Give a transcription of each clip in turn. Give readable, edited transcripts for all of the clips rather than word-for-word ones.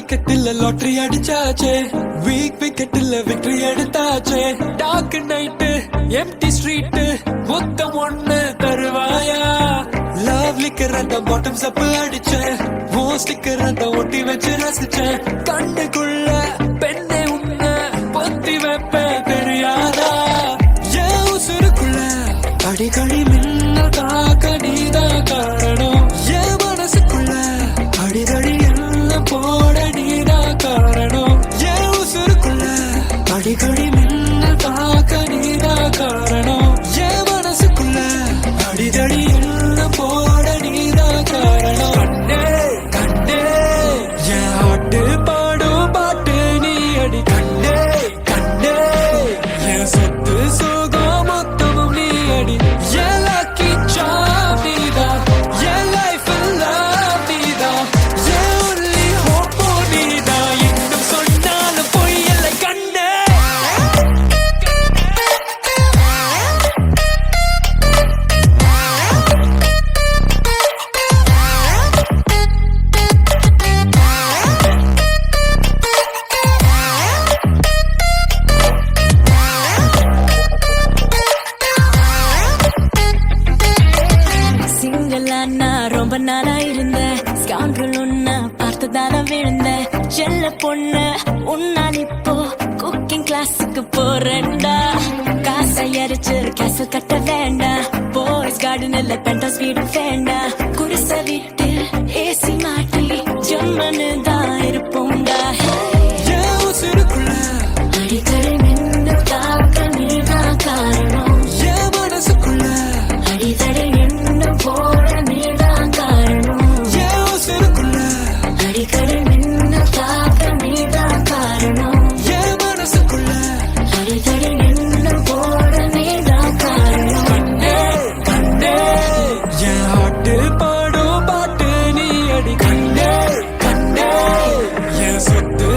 கிரிக்கெட்டில் லாட்டரி அடிச்சாச்சே, வீக் விக்கெட்டில் விக்டரி எடுத்தாச்சே. டார்க் நைட்டு எம்டி ஸ்ட்ரீட் மொத்தம் ஒண்ணு தருவாயா? லவ் லிக்கர் அந்த பாட்டம் சப்பு அடிச்சேன், மோஸ்டிக்கர் அந்த ஒட்டி வச்சு ரசிச்சேன். கண்ணுக்குள்ள பெண்ணை உன்ன பொத்தி வைப்பேன் தெரியாதா? என் உசுருக்குள்ள அடிக்கடி மின்னல் தாக்க நீதான் காரணம். என் மனசுக்குள்ள அடிக்கடி எல்லாம் போட நீதான் காரணம். என் உசுருக்குள்ள அடிக்கடி மின்னல் தாக்க நீதான் காரணம். என் மனசுக்குள்ள அடிக்கடி எல்லாம் போட நீதான் காரணம். கண்ணே கண்ணே என் ஹாட்டு பாடும் பாட்டு நீ அடி. கண்ணே கண்ணே என் சொத்து சுகம் மொத்தமும் நீ அடி. என் lucky charm நீதான், என் life in love நீதான், என் only hope நீதான். இன்னும் சொன்னாலும் பொய் இல்லை கண்ணே. சிங்கிளா நான் ரொம்ப நாளா இருந்தேன், ஸ்கவுண்டல் உன்ன பார்த்ததால விழுந்தேன். செல்ல பொண்ணு உன்னால் இப்போ குக்கிங் கிளாஸுக்கு போறேன்டா. காசை எரிச்சு கேச கட்ட வேண்டாம், பாய்ஸ் கார்டன் இல்ல பென்டோஸ் வீடு வேண்டாம். குடிச வீட்டில் ஏசி மாட்டி ஜம்மனு தான் இருப்போம்டா. என் உசுருக்குள்ள அடிக்கடி மின்னு தாக்க நீதான் காரணம். என் மனசுக்குள்ள அடிக்கடி என்ன போட நீதான் காரணம். என் உசுருக்குள்ள அடிக்கடி மின்னு தாக்க நீதான் காரணம். என் மனசுக்குள்ள அடிக்கடி என்ன போட நீதான் காரணம். கண்ணே கண்ணே என் ஹாட்டு பாடும் பாட்டு நீ அடி. கண்ணே கண்ணே என் சொத்து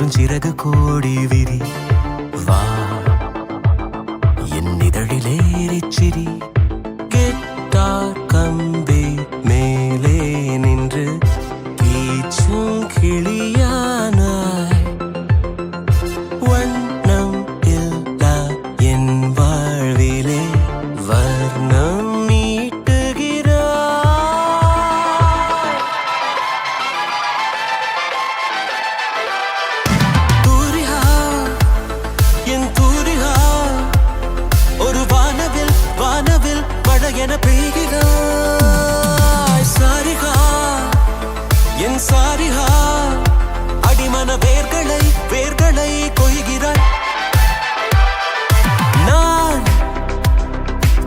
குறுஞ்சிறகு கோடி விரி வா என் இதழிலேறிச் சிரி கெட்டார் கம்பி மேலே நின்று கீச்சும் கிளியானாய் வண்ணம் இல்லா என் வாழ்விலே வர்ணம் மீட்டுகிறாய் தூரிகா என் தூரிகா ஒரு வானவில் வானவில் மழையென பெய்கிறாய் சாரிகா என் சாரிகா அடிமன வேர்களை வேர்களை கொய்கிறாய் நான்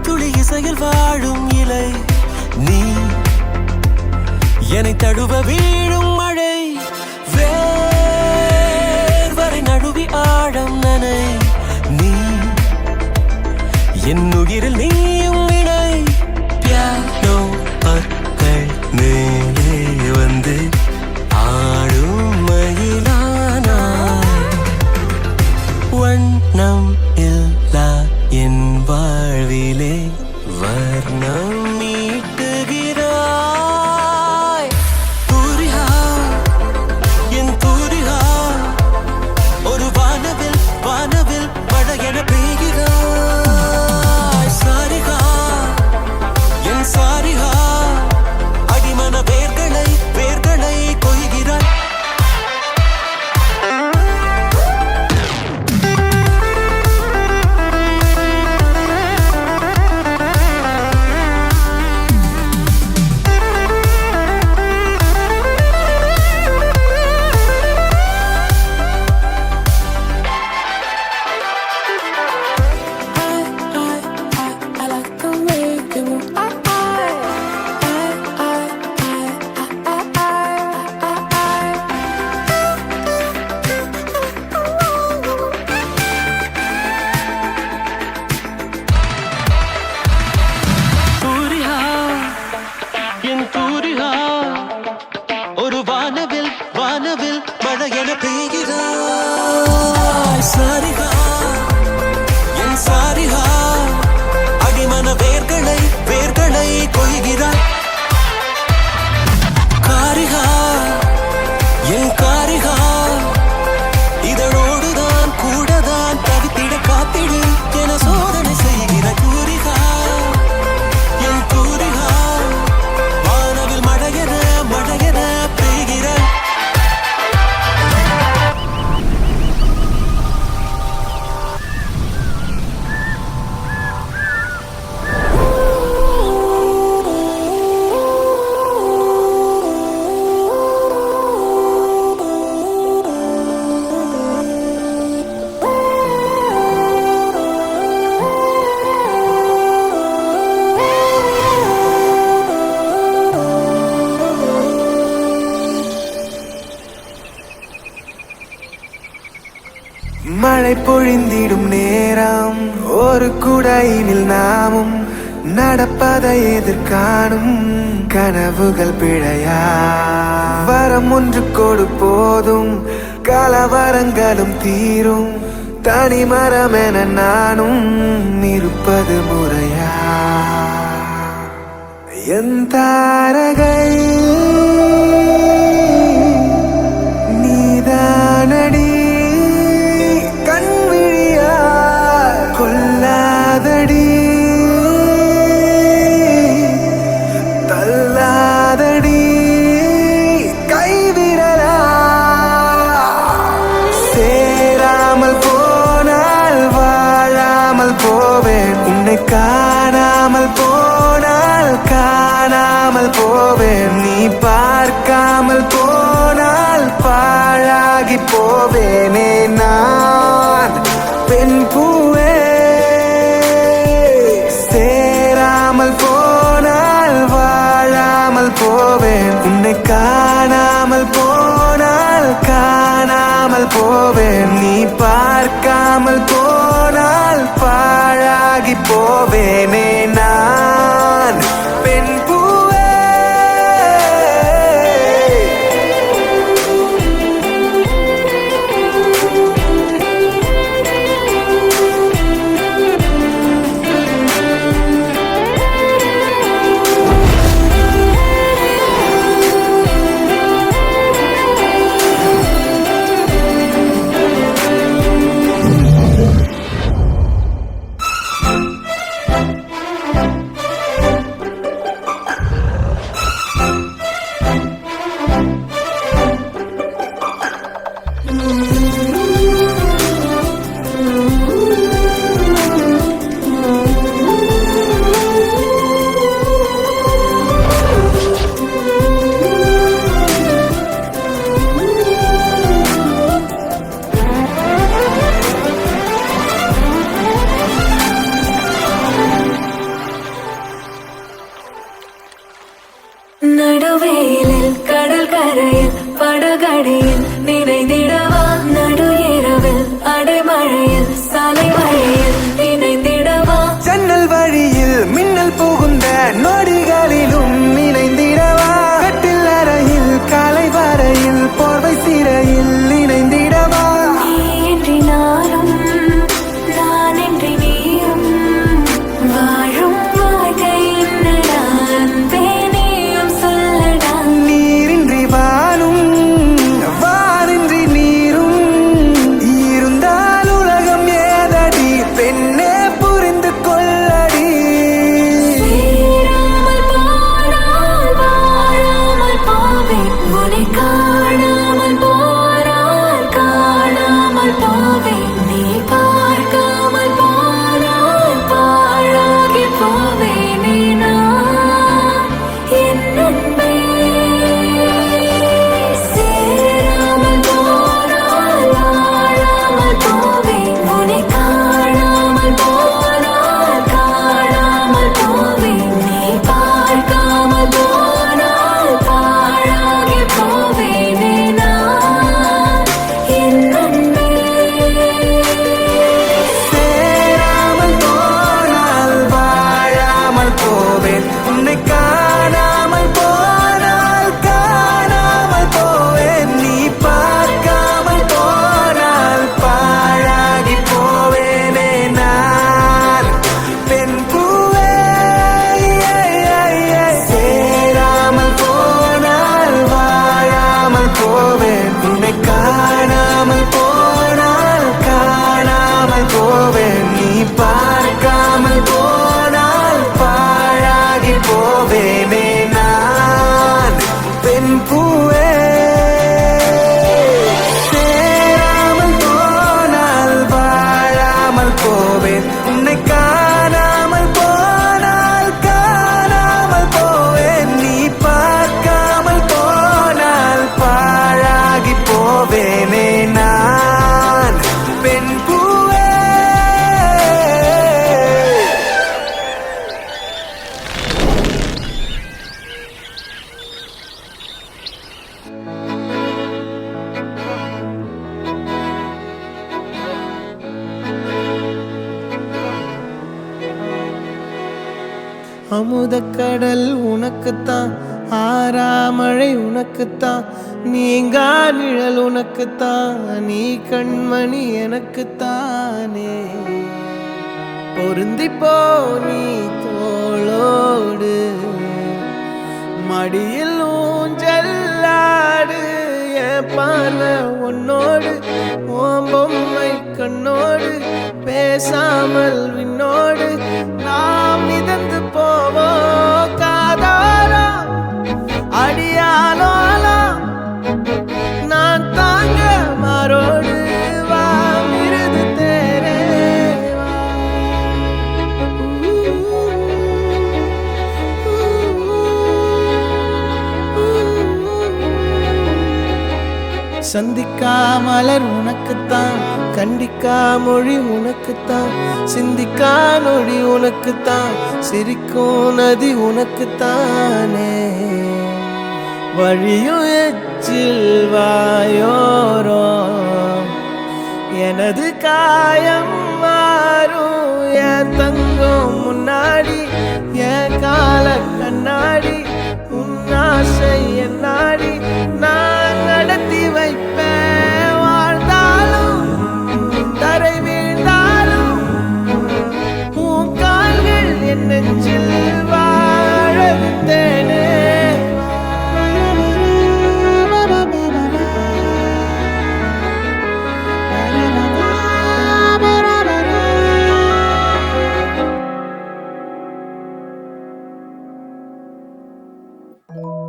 துளி இசையில் வாழும் இலை நீ என்னை தழுவ வீழும் மழை வேர்வரை நழுவி ஆழம் நனை நீ என் உயிரில் நீயும் இணை பியானோ பற்கள் மேலே வந்து ஆடும் மயிலானாய் வண்ணம் இல்லா என் வாழ்விலே வர்ணம் மீட்டுகிறாய் தூரிகா என் தூரிகா ஒரு வானவில் வானவில் மழையென பெய்கிறாய் சாரிகா என் சாரிகா அடிமன வேர்களை வேர்களை கொய்கிறாய் I like the way you move. தூரிகா என் தூரிகா ஒரு வானவில் வானவில் மழையென பெய்கிறாய் சாரிகா என் சாரிகா அடிமன வேர்களை வேர்களை கொய்கிறாய் காரிகா என் காரிகா இதழோடுதான் கூடதான் தவித்திட காத்திடு என சோதனை செய்கிற தூரிகா என் தூரிகா வானவில் மழையென மழையென பெய்கிறாய் மழை பொழிந்திடும் நேரம் ஒரு குடையினில் நாமும் நடப்பதை எதிர்காணும் கனவுகள் பிழையா வரம் ஒன்று கொடு போதும் கலவரங்களும் தீரும் தனி மரம் என நானும் இருப்பது முறையா என் தாரகை நீதானடி கண்விழியா கொல்லாதடி தள்ளாதடி கைவிரலா சேராமல் போனால் வாழாமல் போவேன் உன்னை காணாமல் போனால் காணாமல் போவேன் நீ பார்க்காமல் போனால் பாழாகி போவேனே நான் பெண் பூவே சேராமல் போனால் வாழாமல் போவேன் உன்னை காணாமல் போனால் காணாமல் போவேன் நீ பார்க்காமல் போனால் பாழாகி போவேன் படகடியில் நினைந்திடவா நடு இரவில் அடைமழையில் சாலை வழியில் இணைந்திடவா ஜன்னல் வழியில் மின்னல் புகுந்த நொடிகளிலும் இணைந்திடவா கட்டில் அறையில் காலை வரையில் போர்வை சிறையில் இணைந்திடவா நீ இன்றி நானும் நான் இன்றி நீயும் வாழும் வாழ்க்கை என்னடா அன்பே நீயும் சொல்லடா நீரின்றி வானும் வானின்றி நீரும் இருந்தால் உலகம் ஏதடி பெண்ணே புரிந்து கொள்ளடி சேராமல் போனால் வாழாமல் போவேன் உன்னை காணாமல் போனால் காணாமல் போவேன் நீ பார்க்காமல் போனால் பாழாகி போவேனே நான் என் அன்பே சேராமல் போனால் வாழாமல் போவேன் உன்னை காணாமல் போனால் காணாமல் போவேன் நீ பார்க்காமல் போனால் பாழாகி போவேனே நான் என் அன்பே சேராமல் போனால் வாழாமல் போவேன் உன்னை காணாமல் போனால் காணாமல் போவேன் நீ பார்க்காமல் போனால் பாழாகி போவேனே நான் பெண் பூவே சேராமல் போனால் வாழாமல் போவேன் உன்னை காணாமல் போனால் காணாமல் போவேன் நீ பார்க்காமல் போனால் பாழாகி போவேனே நான் பெண் பூவே சேராமல் போனால் வாழாமல் போவேன் உன்னை காணாமல் போனால் காணாமல் போவேன் நீ பார்க்காமல் போனால் பாழாகி போவேனே நான் பெண் பூவே அமுதக்கடல் உனக்குத்தான் ஆறாமழை உனக்குத்தான் நீங்கா நிழல் உனக்குத்தான் நீ கண்மணி எனக்குத்தானே பொருந்திப்போ நீ தோளோடு மடியில் ஊஞ்சல்லாடு என் பார்வை உன்னோடு ஓம் பொம்மை கண்ணோடு பேசாமல் விண்ணோடு நாம் மிதந்து போவோம் காதாரா அடியாலோலா நான் தாங்க மாறோடு வா மிருது தேரே வா சந்திக்கா மலர் உனக்குத்தான் கண்டிக்கா மொழி உனக்குத்தான் சிந்திக்கா நொடி உனக்குத்தான் சிரிக்கும் நதி உனக்குத்தானே வழியும் எச்சில் வாயோரோ எனது காயம் மாறும் என் தங்கம் முன்னாடி என் கால கண்ணாடி உன் ஆசை என் நாடி நான் நடத்தி வைப்பேன் வாழ்ந்தாலும் தரை வீழ்ந்தாலும் உன் கால்கள் என் நெஞ்சில் வாழ விட்டேனே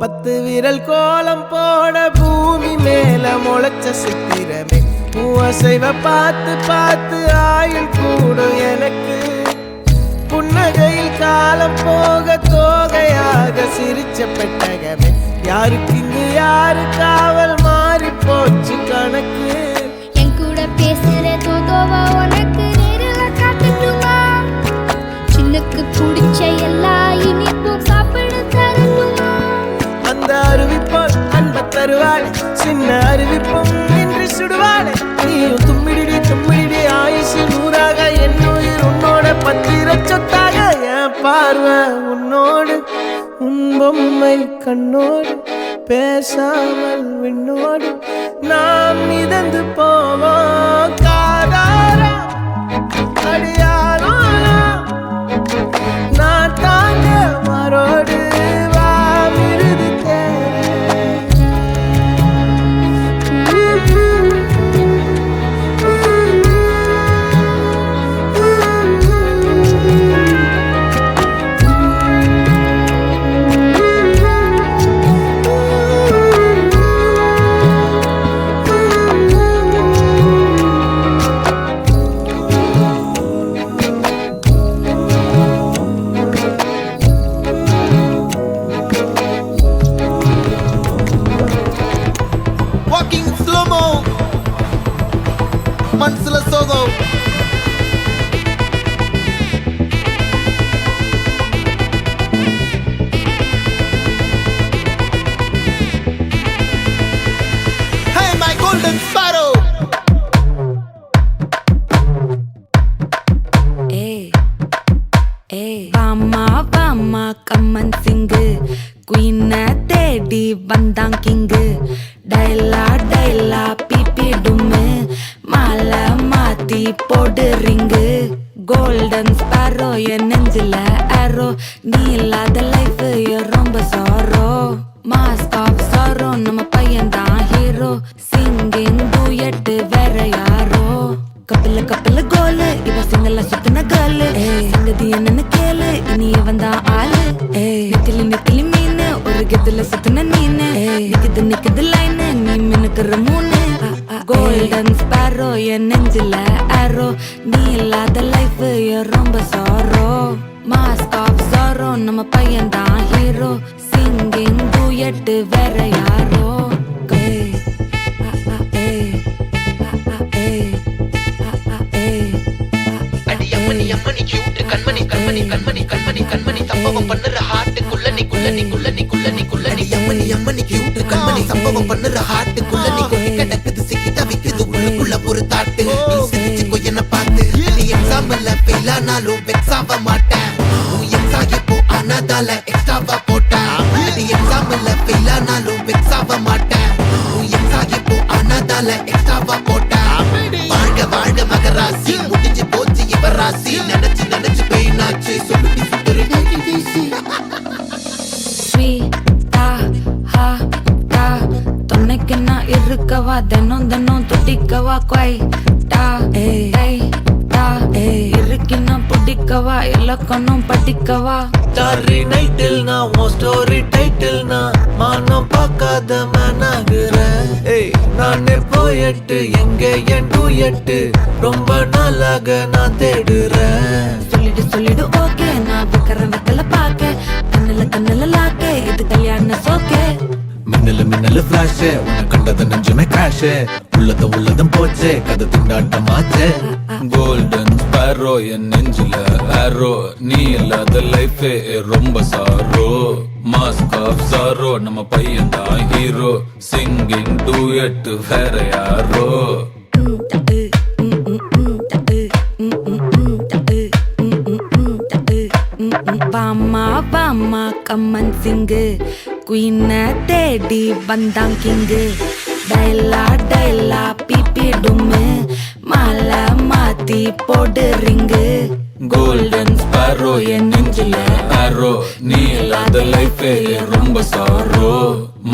பத்து விரல் கோலம் போட பூமி மேல முளைச்ச சித்திரமே அசைவ பார்த்து பார்த்து ஆயுள் கூடும் எனக்கு புன்னகையில் காலம் போக தோகையாக சிரிச்ச பெட்டகமே யாருக்கு இங்கு யாரு காவல் மாறி போச்சு கணக்கு என் கூட பேசுற தோதோவா உனக்கு நேரில் காட்டட்டுமா சின்னுக்கு பிடிச்ச எல்லா இனிப்பும் சாப்பிட தரட்டுமா அந்த அருவி போல் அன்ப தருவாள் இன்ன அறிவிப்பும் இன்று சுடுவாளே நீயும் தும்மிடி தும்மிடி ஆயுசு நூறாக என்னுயிர் உன்னோட பத்திர சொத்தாக என் பார்வை உன்னோடு உன் பொம்மை கண்ணோடு பேசாமல் விண்ணோடு நாம் மிதந்து போவோம் காதாரா அடியாரோ நான் தாங்க மரோடு வா விருது Walking slow-mo Mansala Sogo Hey my golden sparrow வாமா கம்மன் சிங்கு குயின தேடி வந்தான் கிங்கு டைலா பிபி டும்மு மாலை மாத்தி போடு ரிங்கு கோல்டன் ஸ்பாரோ என் நெஞ்சில ஆரோ நீ இல்லாத லைஃப் ரொம்ப சாரோ மாஸ்க் ஆஃப் சாரோ நம்ம பையன் தான் ஹீரோ சிங்கிங் டூயட் வேற யாரோ கப்பில கோலு இவ சிங்கல்ல சுத்தின கேர்ளு சங்கதி என்னன்னு கேளு இனி இவன் தான் ஆளு நெத்திலி மீனு ஒரு கெத்துல சுத்தின நீனு நிக்குது லைனு நீ மினுக்குற மூணு கோல்டன் ஸ்பாரோ என் நெஞ்சில ஆரோ நீ இல்லாத லைஃப் ரொம்ப சாரோ மாஸ்க் ஆஃப் சாரோ நம்ம பையன் தான் ஹீரோ சிங்கிங் டூயட் வேற யாரோ அம்மணி கியூட் கண்மணி சம்பவம் பண்ணுற ஹார்ட்டுக்குள்ள நீ அம்மணி கியூட் கண்மணி சம்பவம் பண்ணுற ஹார்ட்டுக்குள்ள நீ கொட்டி கிடக்குது சிக்கி தவிக்குது உள்ளுக்குள்ள ஒரு தாட்டு நீ சிரிச்சுக்கோ என்ன பார்த்து நீ எக்ஸாம்ல ஃபெயில் ஆனாலும் வெக்ஸ் ஆக மாட்டேன் உன் எக்ஸா இப்போ ஆனதால எக்ஸ்ட்ராவா போட்டேன் நீ எக்ஸாம்ல ஃபெயில் ஆனாலும் வெக்ஸ் ஆக மாட்டேன் உன் எக்ஸா இப்போ ஆனதால எக்ஸ்ட்ராவா போட்டேன் வாழ்க மகராசி முடிஞ்சு போச்சு இவ ராசி நினைச்சு பெயினாச்சு சொல்லுடி சுத்தரு தொன்னைக்கு நான் இருக்கவா தினம் துடிக்கவா இருக்கின்னா பிடிக்கவா இலக்கணும் படிக்கவா ஸ்டாரி நைட்டில் நான் உன் ஸ்டோரி டைட்டில் நான் மானம் பார்க்காத மேனாகிறேன் நானே போயட்டு எங்க என் டூயட்டு ரொம்ப நாளாக நான் தேடுறேன் சொல்லிடு ஓகே நான் வெக்கல பாக்க கண்ணுல லாக்க இது கல்யாண சோக்கே மின்னல ஃபிளாஷ் உன்னை கண்டது நெஞ்சுமே கிராஷ் உள்ளதும் போச்சே கதை திண்டாட்டமாச்சே கோல்டன் ஸ்பாரோ என் நெஞ்சில ஆரோ நீ இல்லாத லைஃபே ரொம்ப சாரோ மாஸ்க் ஆஃப் சாரோ நம்ம பையன் தான் ஹீரோ சிங்கிங் டூயட் வேற யாரோ வாமா கம்மன் சிங்கு குயின தேடி வந்தான் கிங்கு டைலா பிபி டும்மு மாலை மாத்தி போடு ரிங்கு கோல்டன் ஸ்பாரோ என் நெஞ்சில ஆரோ நீ இல்லாத லைஃபே ரொம்ப சாரோ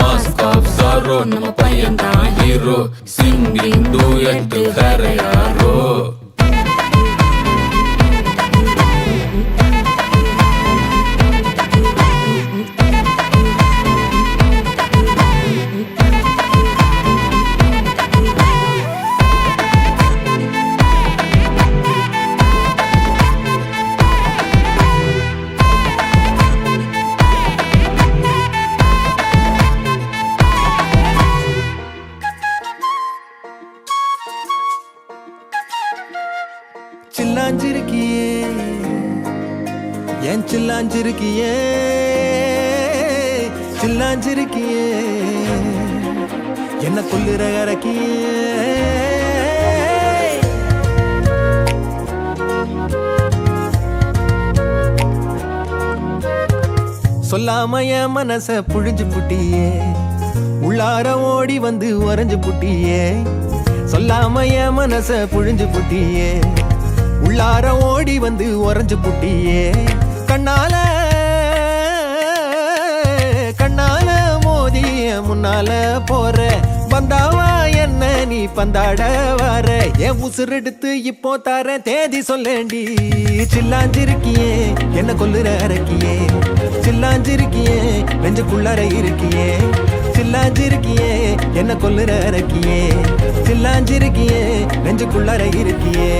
மாஸ்க் ஆஃப் சாரோ நம்ம பையன் தான் ஹீரோ சிங்கிங் டூயட் வேற யாரோ சில்லாஞ்சிருக்கியே ஏன் சில்லாஞ்சிருக்கியே என்ன கொல்லுற அரக்கியே. சொல்லாம என் மனச புழிஞ்சு புட்டியே, உள்ளார ஓடி வந்து உறைஞ்சு புட்டியே. சொல்லாம என் மனச புழிஞ்சு புட்டியே, உள்ளார ஓடி வந்து உறைஞ்சு புட்டியே. கண்ணால கண்ணால மோதி முன்னால போற பந்தாவா என்ன நீ பந்தாட வர. என் உசுர் எடுத்து இப்போ தர தேதி சொல்லேண்டி. சில்லாஞ்சிருக்கியே என்ன கொல்லுற அரக்கியே, சில்லாஞ்சிருக்கியே நெஞ்சுக்குள்ளற இருக்கியே. சில்லாஞ்சிருக்கியே என்ன கொல்லுற அரக்கியே, சில்லாஞ்சிருக்கியே நெஞ்சுக்குள்ளற இருக்கியே.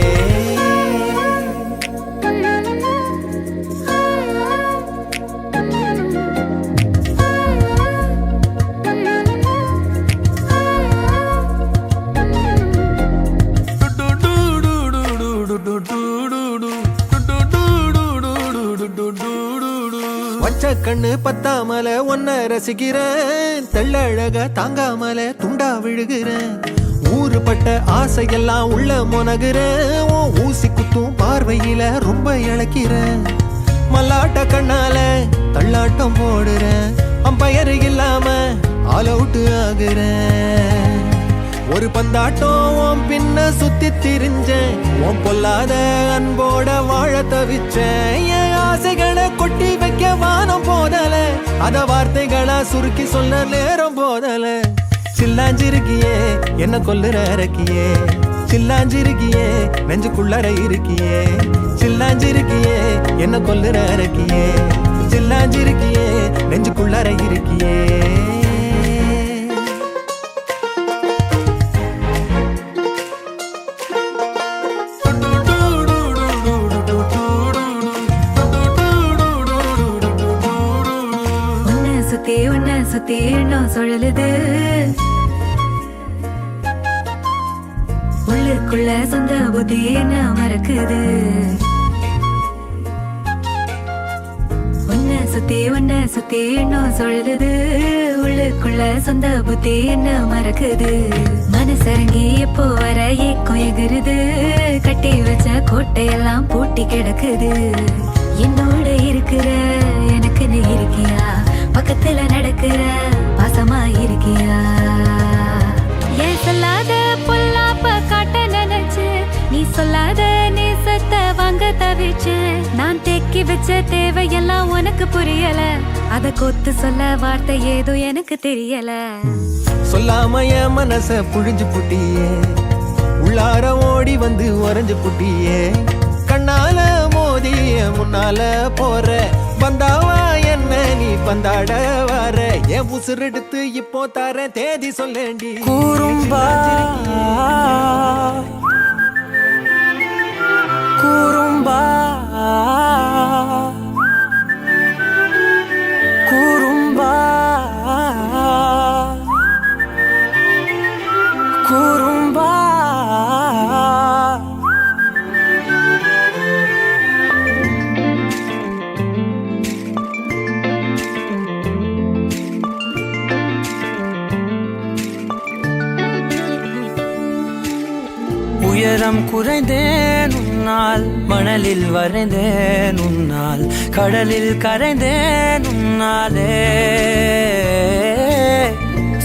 வச்ச கண்ணு பத்தாமல ஒன்ன ரசிக்கிறேன், தெள்ளழக தாங்காமல துண்டா விழுகிறேன். ஊறுபட்ட ஆசையெல்லாம் உள்ள மொனகுறேன், ஊசி குத்தும் பார்வையில ரொம்ப இழக்கிறேன். மல்லாட்ட கண்ணால தள்ளாட்டம் போடுறேன், அம்பயரு இல்லாம ஆல் அவுட் ஆகுறேன். ஒரு பந்தாட்டம் பின்ன சுத்தி திரிஞ்சேன், உன் பொல்லாத அன்போட வாழ தவிச்சேன். என் ஆசைகளை கொட்டி வைக்க வானம் போதல, அத வார்த்தைகளா சுருக்கி சொல்ல நேரம் போதல. சில்லாஞ்சிருக்கியே என்ன கொல்லுற அரக்கியே, சில்லாஞ்சிருக்கியே நெஞ்சுக்குள்ளற இருக்கியே. சில்லாஞ்சிருக்கியே என்ன கொல்லுற அரக்கியே, சில்லாஞ்சிருக்கியே நெஞ்சுக்குள்ளற இருக்கியே. உன்னை சுத்தி எண்ணம் சுழலுது, உள்ளுக்குள்ள சொந்த புத்தி என்ன மறக்குது. உன்னை சுத்தி எண்ணம் சுழலுது, உள்ளுக்குள்ள சொந்த புத்தி என்ன மறக்குது. மனசரங்கி எப்போ வர ஏக்கம் எகுருது, கட்டி வச்ச கோட்டையெல்லாம் பூட்டி கிடக்குது. என்னோட இருக்கிற எனக்குன்னு இருக்கியா, பக்கத்துல நடக்கிற பாசமா இருக்கியா. ஏன் சொல்லாத பொல்லாப்ப காட்ட நினைச்சு, நீ சொல்லாத நேசத்தை வாங்க தவிச்சு. நான் தேக்கி வச்ச தேவையெல்லாம் உனக்கு புரியல, அத கொத்து சொல்ல வார்த்தை ஏதோ எனக்கு தெரியல. சொல்லாம என் மனச புழிஞ்சு புட்டியே, உள்ளார ஓடி வந்து உறைஞ்சு புட்டியே. கண்ணால மோதி முன்னால போற பந்தாவா என்ன நீ பந்தாட வர. என் உசுர் எடுத்து இப்போ தர தேதி சொல்லேண்டி. கூறும்பா கூறும்பா கூறும்பா கூறும்பா. உயரம் குறைந்தேன் உன்னால், மணலில் வரைந்தேன் உன்னால், கடலில் கரைந்தேன் உன்னாலே.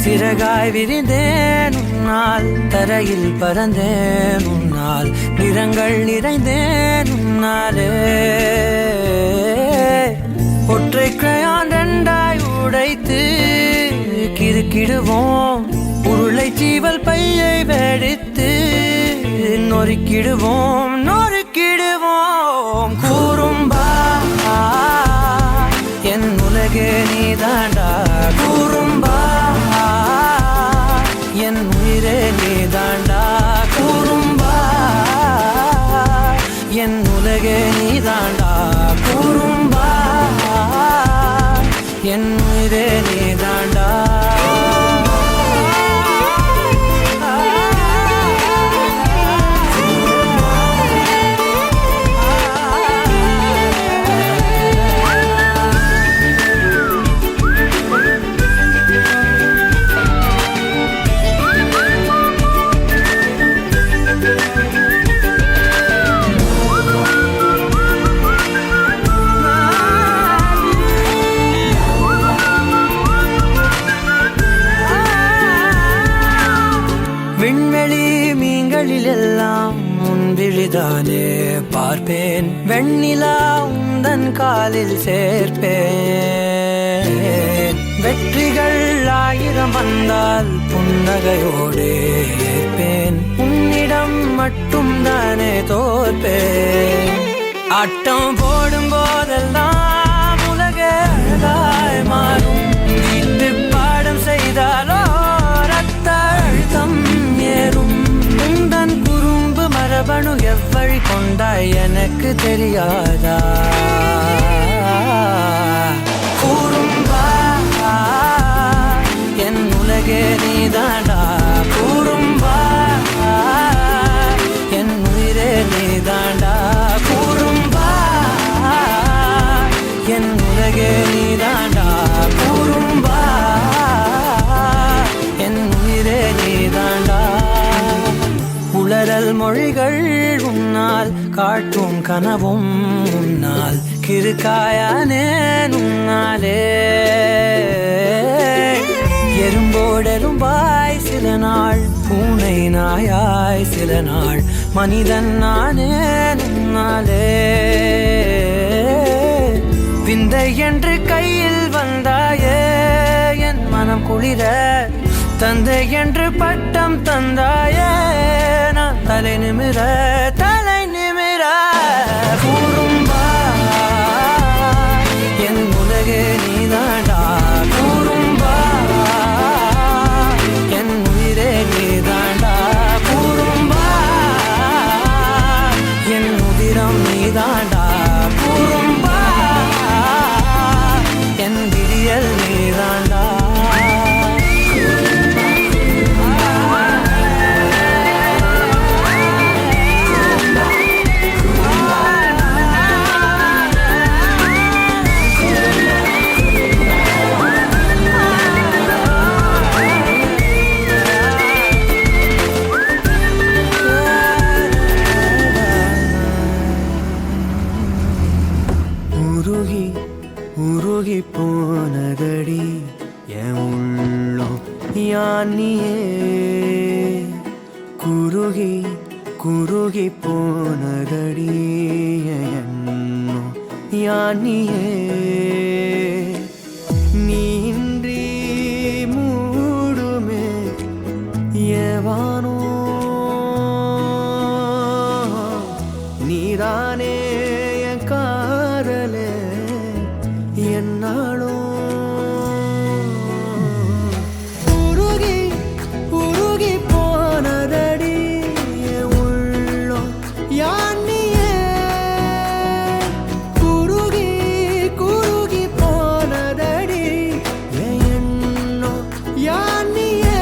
சிறகாய் விரிந்தேன் உன்னால், தரையில் பறந்தேன் உன்னால், நிறங்கள் நிறைந்தேன் உன்னாலே. ஒற்றை கிரையான் ரெண்டாய் உடைத்து கிறுக்கிடுவோம், உருளை சீவல் பையை வெடித்து நொறுக்கிடுவோம் நொறுக்கிடுவோம். கூறும்பா என் உலகே நீதாண்டா, கூறும்பா என் உயிரே நீதாண்டா. கூறும்பா என் உலகே நீதாண்டா, கூறும்பா என் உயிரே நீதாண்டா. விண்வெளி மீன்களில் எல்லாம் முன்விழிதானே பார்ப்பேன். வெண்ணிலா உந்தன் காலில் சேர்ப்பேன். வெற்றிகள் 1000 வந்தால் புன்னகையோடு ஏற்பேன். உன்னிடம் மட்டும் தானே தோற்பேன். ஆட்டம் போடும் போதெல்லாம் உலக அழகாய் மாறும். வீட்டு பாடம் செய்தாலோ ரத்த அழுத்தம் ஏறும். உந்தன் குறும்பு மரபணு எவ்வழி கொண்டாய் எனக்கு தெரியாதா? கூறும்பா என் உலகே நீதாண்டா. கூறும்பா என் உயிரே நீதாண்டா. கூறும்பா என் உலகே நீதாண்டா. கூறும்பா என் உயிரே நீதாண்டா. உளறல் மொழிகள் உன்னால் காட்டும் கனவும் உன்னால் கிருக்காயானே உன்னாலே. எறும்போடெரும்பாய் சில நாள், பூனை நாயாய் சில நாள், மனிதன் நானே உன்னாலே. விந்தை என்று கையில் வந்தாயே என் மனம் குளிர. தந்தை என்று பட்டம் தந்தாயே நான் தலை நிமிர தலை நிமிர. கூறும்பா என் உலகே நீதாண்டா. கூறும்பா என் உயிரே நீதாண்டா. கூறும்பா என் உதிரம் நீதாண்டா. கூறும்பா என் விடியல் நீதாண்டா. உருகி போனதடி என் உள்ளம் யானியே. குருகி குருகி போனதடி என் எண்ணம் யானியே. நீன்றி மூடுமே ஏவானோ. நீதானே என் காதலே என்னாளோ. உருகி உருகி போனதடி என் உள்ளம் யானியே. குருகி குருகி போனதடி என் எண்ணம் யானியே.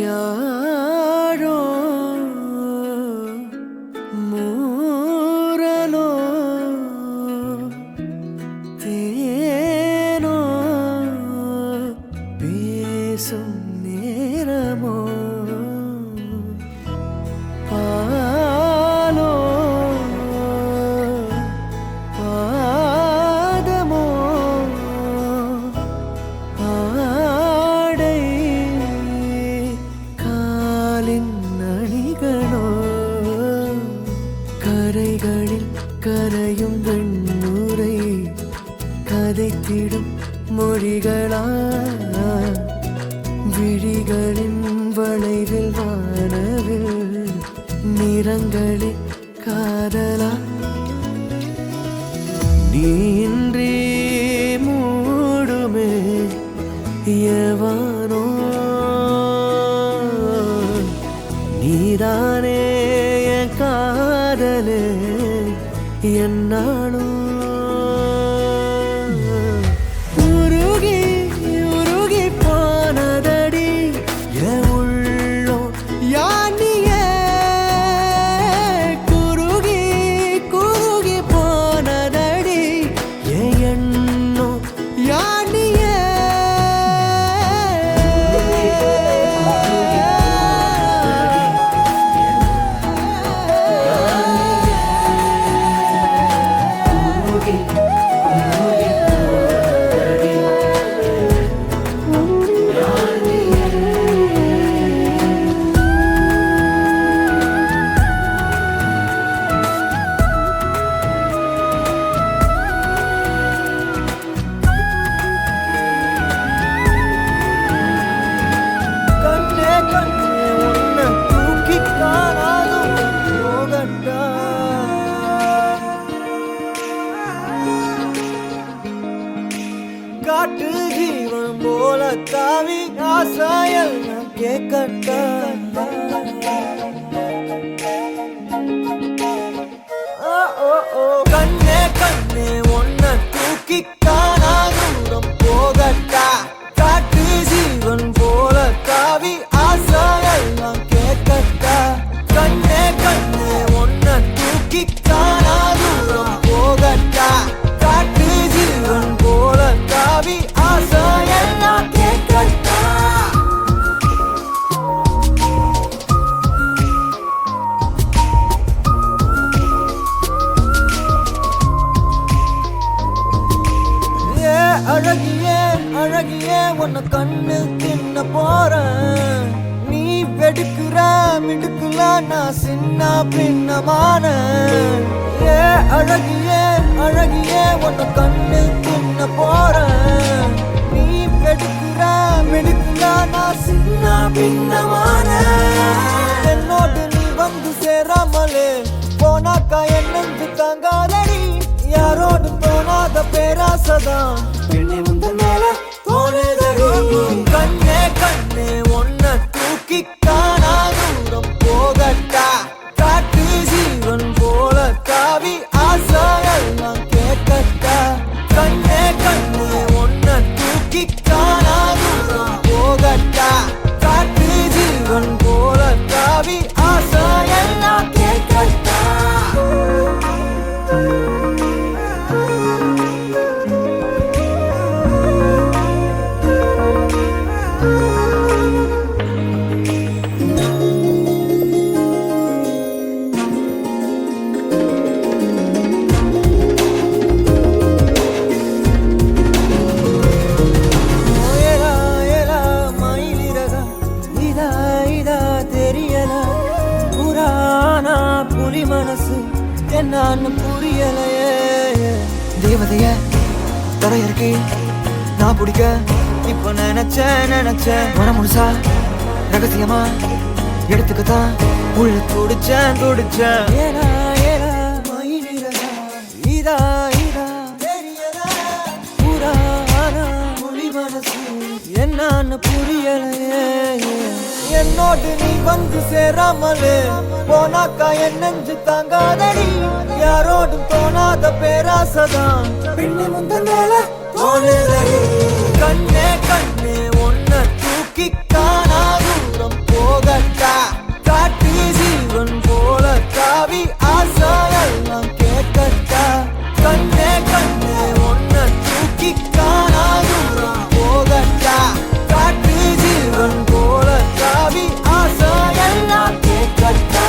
யாரோ மூரலோ தேனோ பேசும் நேரமோ. பாலோ பாதமோ ஆடை காலின் அணிகளோ. கரைகளில் கரையும் வெண்ணுரை கதைத்திடும் மொழிகளா. விழிகளின் வளைவில் வானவில் நிறங்களில் காதலா. நீன்றி மூடுமே எவானோ. நீதானே என் காதலே என்னாலும் உருகி உருகி போனதடி என் உள்ளம் யானியே குருகி குருகி போனதடி என் எண்ணம் யானியே கண்ணே கண்ணே உன்னை தூக்கி காணாதும் போகட்டா காட்டு ஜீவன் போல தாவி ஆசாயல் நான் கேட்கட்டா கண்ணே கண்ணே உன்னை தூக்கி காணா தூரம் போகட்டா காட்டு ஜீவன் போல தாவி ஆசாயல் நான் கேட்கட்டா கண்ணே கண்ணே உன்னை தூக்கி காணா தூரம் போகட்டா காட்டு ஜீவன் போல தாவி ஆசாயல் நான் கேட்கட்டா ஏ அழகியே அழகியே உன்னை கண்ணு தின்ன போறேன் நீ வெடுக்குற மிடுக்குல நான் சின்ன பின்னமான ஏ அழகியே அழகியே உன்னை கண்ணு தின்ன போறேன் நீ வெடுக்குற மிடுக்குல நான் சின்ன பின்னமான என்னோடு நீ வந்து சேராமலே போனாக்கா என் நெஞ்சு தாங்காதடி யாரோடு தோணாத பேராசதான் பெண்ணே முந்த மேல தோணுதடி கண்ணே கண்ணே உன்னை தூக்கி காணா தூரம் போகட்டா காட்டு ஜீவன் போல தாவி ஆசாயல் நான் கேட்கட்டா கண்ணே கண்ணே உன்னை தூக்கி காணா தூரம் போகட்டா காட்டு ஜீவன் போல தாவி ஆசாயல் நான் கேட்கட்டா ஏலா ஏலா மயிலிறகா இதா இதா தெரியல புராணா புலி மனசு என்னன்னு புரியலையே தேவதைய தரையிறக்கி நான் பிடிக்க இப்ப நினைச்சேன் மனம் முழுசா ரகசியமா எடுத்துக்கத்தான் உள்ள துடிச்சேன் ஏலா ஏலா மயிலிறகா இதா இதா தெரியல புராணா புலி மனசு என்னன்னு புரியலையே என்னோடு நீ வந்து சேராமலே போனாக்கா என் நெஞ்சு தாங்காதடி யாரோடும் தோணாத பேராசதான் பெண்ணே முந்த மேல தோணுதடி கண்ணே கண்ணே உன்னை தூக்கி காணா தூரம் போகட்டா காட்டு ஜீவன் போல தாவி ஆசாயல் நான் கேட்கட்டா கண்ணே கண்ணே உன்னை தூக்கி காணா தூரம் போகட்டா காட்டு ஜீவன் போல தாவி ஆசாயல் நான் கேட்கட்டா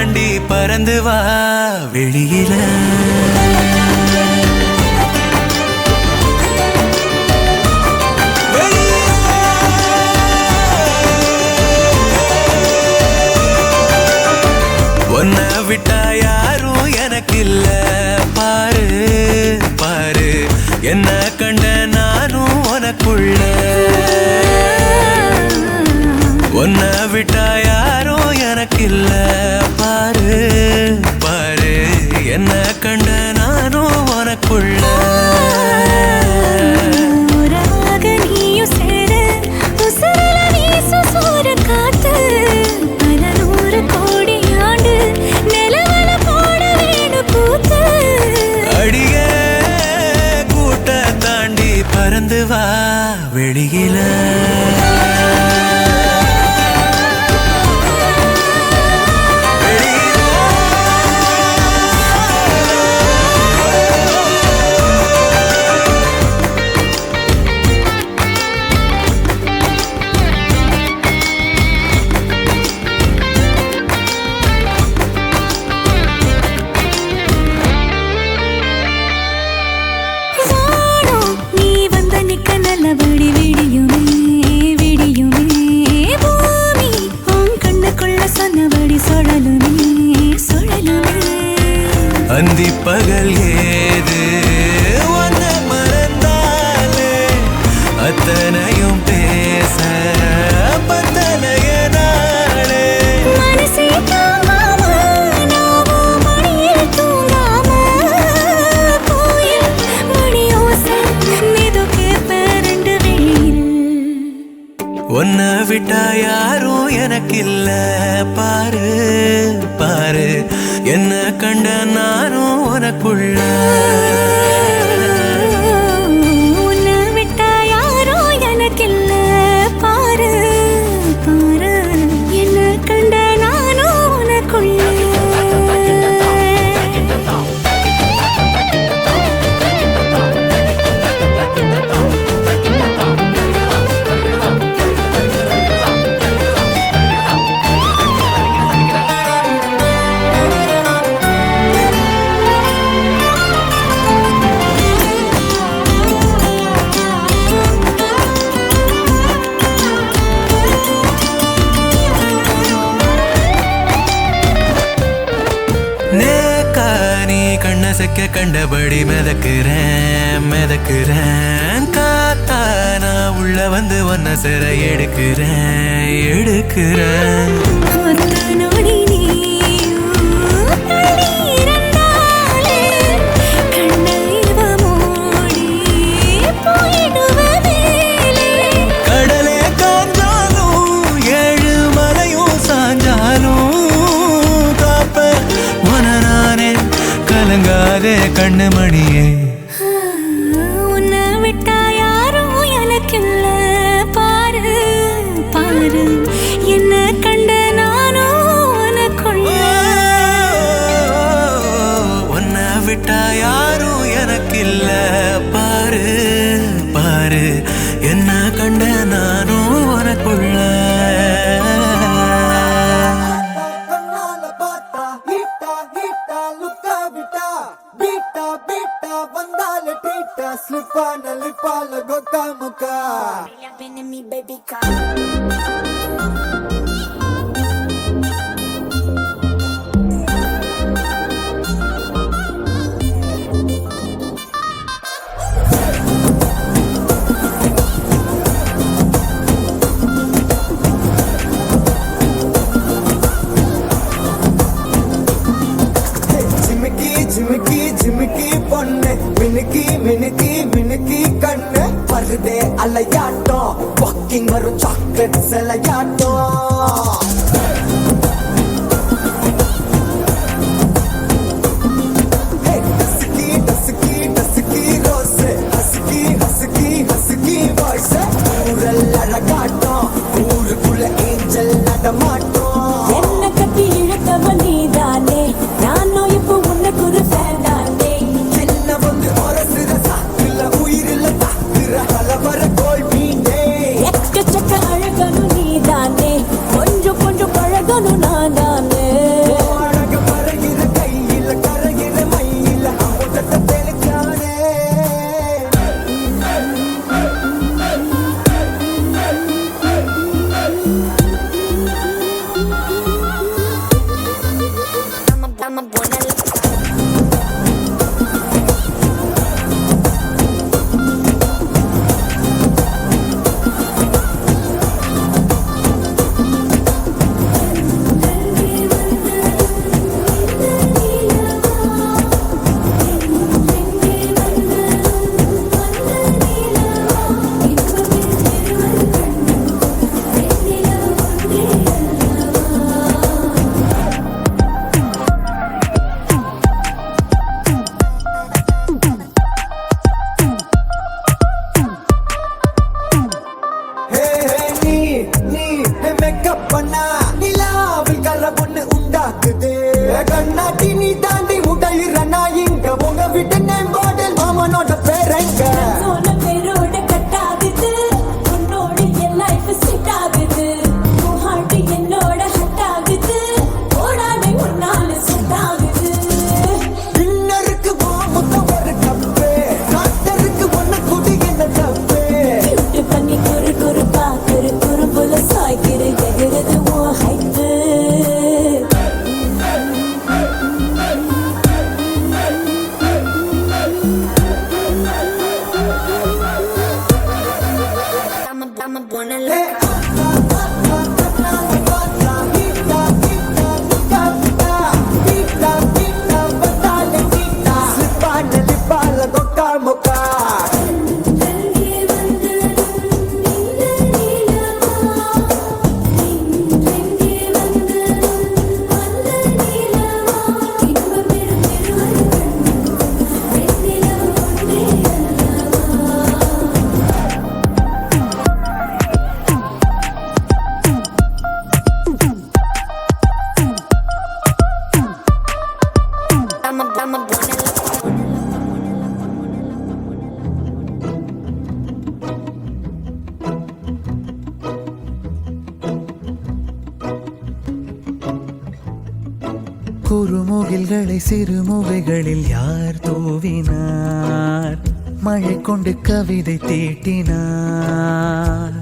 தாண்டி பறந்து வா வெளியில. உன்னை விட்டா யாரும் எனக்கு இல்ல பாரு பாரு, என்ன கண்ட நானும் உனக்குள்ள. உன்னை விட்டா யாரும் எனக்கு இல்ல பாரு பாரு, என்ன கண்ட நானும் உனக்குள்ள. பறந்து வா வெளியில. நல்லபடி விடியுமே விடியுமே, பூமி உன் கண்ணுக்குள்ள சொன்னபடி சுழலுமே சுழலுமே. அந்தி பகல் ஏது உன்னை மறந்தாலே அத்தனையும் பேச பத்தனைய நாளே. மனசே தாங்காம நாவும் மடியில் தூங்காம, கோயில் மணியோசை மிதுக்கே பேரண்டு வெளியில். உன்னை விட்டா யாரும் எனக்கு இல்ல பாரு பாரு, என்ன கண்ட நானும் உனக்குள்ள. உன்னை விட்டா யாரும் எனக்கு இல்ல பாரு பாரு, என்ன கண்ட நானும் உனக்குள்ள. நேக்கா நீ கண்ணசைக்க கண்டபடி மிதக்குறேன் மிதக்குறேன், காத்தா நான் உள்ள வந்து ஒன்ன சிற எடுக்கிறேன் எடுக்கிறேன். ஒத்த நொடி நீயும் தள்ளி இருந்தாலே கண்ணை இவ மூடி போயிடுவதேலே. கடலே காஞ்சாலும் ஏழு மலையும் சாஞ்சாலும் காப்ப உன நானே, கலங்காதே கண்ணு மணியே. உன்னை விட்டா யாரும் எனக்கு இல்ல பாரு பாரு, என்ன கண்ட நானும் உனக்குள்ள. உன்னை விட்டா யாரும் எனக்கு இல்ல பாரு பாரு, என்ன கண்ட நானும் உனக்குள்ள. ஜிமிக்கி ஜிமிக்கி ஜிமிக்கி பொண்ணு, மினுக்கி மினுக்கி மினுக்கி கண்ணு, வருதே அலையாட்டம் வாக்கிங் வரும் சாக்லேட் சிலையாட்டம். Dusky dusky dusky rose, husky husky husky voice, ஊரல் அழகாட்டம் ஊருக்குள்ள ஏஞ்சல் நடமாட்டம். என்ன கட்டி இழுத்தவன் நீதானே, நானும் இப்போ உனக்கு ஒரு ஃபேன் தானே. என்ன வந்து ஒரசுற சாக்குல உயிரில தாக்குற கலவர கோல் மீனே. எக்கச்சக்க அழகனும் நீதானே, கண்ணாட்டி நீ தாண்டி உடையிற நான் இங்க உங்க வீட்டு நேம் பாடல் மாமனோட பேரங்க உன்ன பேரோட கட்டாகுது உன்னோட என் லைஃப் செட் ஆகுது உன் ஹார்ட் என்னோட ஹட் ஆகுது ஓடானே உன்னால செட் ஆகுது டின்னருக்கு வா மொத்தம் ஒரு கப்பே டாக்டருக்கு ஒன்ன குடி என்ன தப்பே கியூட் பண்ணி குறு குறு பாக்குற குறும்புல சாய்க்கிற எகிறது உன் ஹைட்டு I'm a buona குறுமுகில்களை சிறுமுகைகளில் யார் தூவினார் மழை கொண்டு கவிதை தீட்டினார்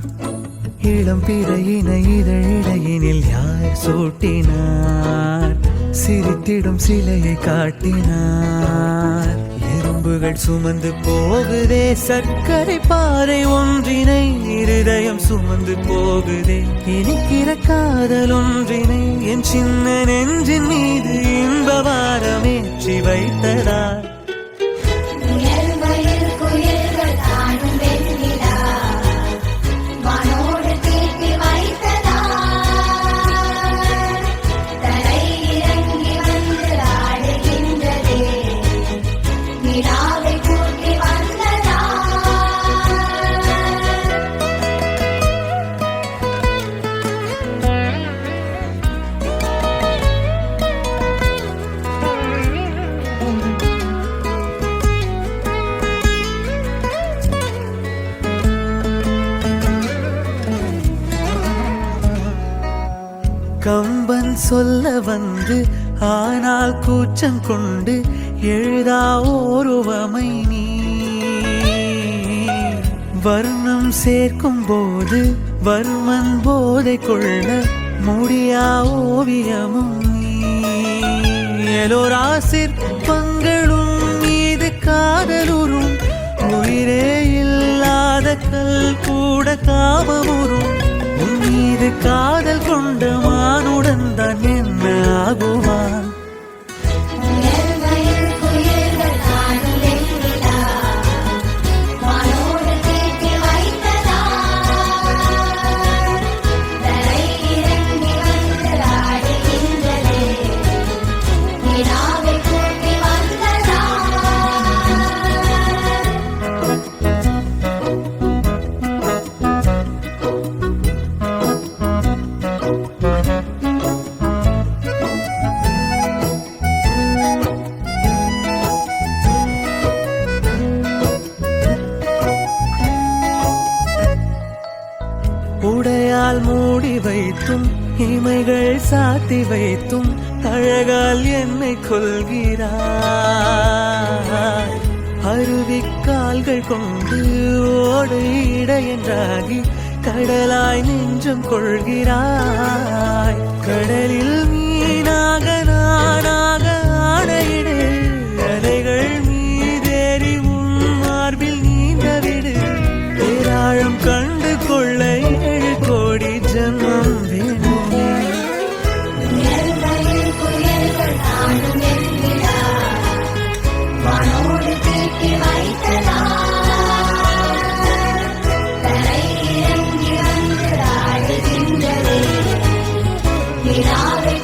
இளம் பிறையினை இதழிடையினில் யார் சூட்டினார் சிரித்திடும் சிலையை காட்டினார் எறும்புகள் சுமந்து போகுதே சர்க்கரை பாறை ஒன்றினை இருதயம் சுமந்து போகுதே இனிக்கிற காதல் ஒன்றினை என் சின்ன நெஞ்சின் மீது இன்ப வாரமேற்றி வைத்ததார் கம்பன் சொல்ல வந்து ஆனால் கூச்சம் கொண்டு எழுதா ஓருவமை நீ வர்ணம் சேர்க்கும் போது வர்மன் போதை கொள்ள முடியா ஓவியமும் நீ எலோரா சிற்பங்களும் மீது காதலுறும் உயிரே இல்லாத கல் கூட காமமுறும் உன் மீது காதல் கொண்ட மானுடன் தான் என்ன ஆகுவான் உடையால் மூடி வைத்தும் இமைகள் சாத்தி வைத்தும் அழகால் என்னை கொள்கிறாய் அருவிக்கால்கள் கொண்டு ஓடு இடையென்றாகி கடலாய் நெஞ்சம் கொள்கிறாய் கடலில் மீனாக நானாக ஆடையிடு அலைகள் மீதேறி உன் மார்பில் நீந்தவிடு பேராழம் கண்டு கொள்ள 7 கோடி ஜன்மம் வேண்டுமே நிலாவை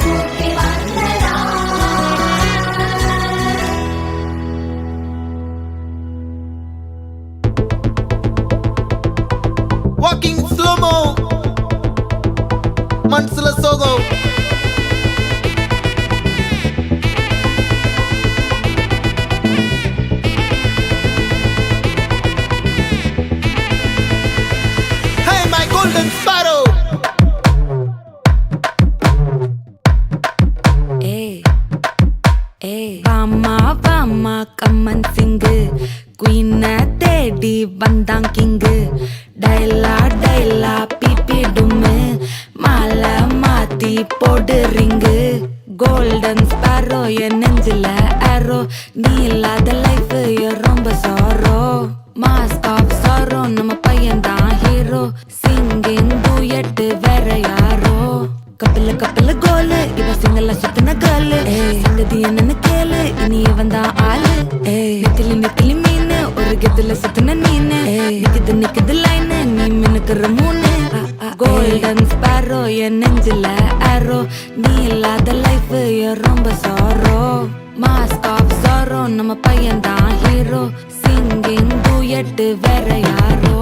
வாமா வாமா கம்மன் சிங்கு குயின தேடி வந்தான் கிங்கு டைலா டைலா பிபி டும்மு மாலை மாத்தி போடு ரிங்கு கோல்டன் ஸ்பாரோ என் நெஞ்சில ஆரோ நீ இல்லாத லைஃப் ரொம்ப சாரோ மாஸ்க் ஆஃப் சாரோ நம்ம பையன் தான் ஹீரோ சிங்கிங் டூயட் வேற யாரோ கப்பல கப்பல கோலு இவ சிங்கல்ல சுத்தின கேளு சங்கதி என்னன்னு கேளு இனி இவன் தான் ஆளு நெத்திலி நெத்திலி மீனு ஒரு கெத்துல சுத்தின நீனு நிக்குது நிக்குது லைனு நீ மினுக்குற மூணு கோல்டன் ஸ்பாரோ என் நெஞ்சில ஆரோ நீ இல்லாத லைஃப் ரொம்ப சாரோ மாஸ்க் ஆஃப் சாரோ நம்ம பையன் தான் ஹீரோ சிங்கிங் டூயட் வேற யாரோ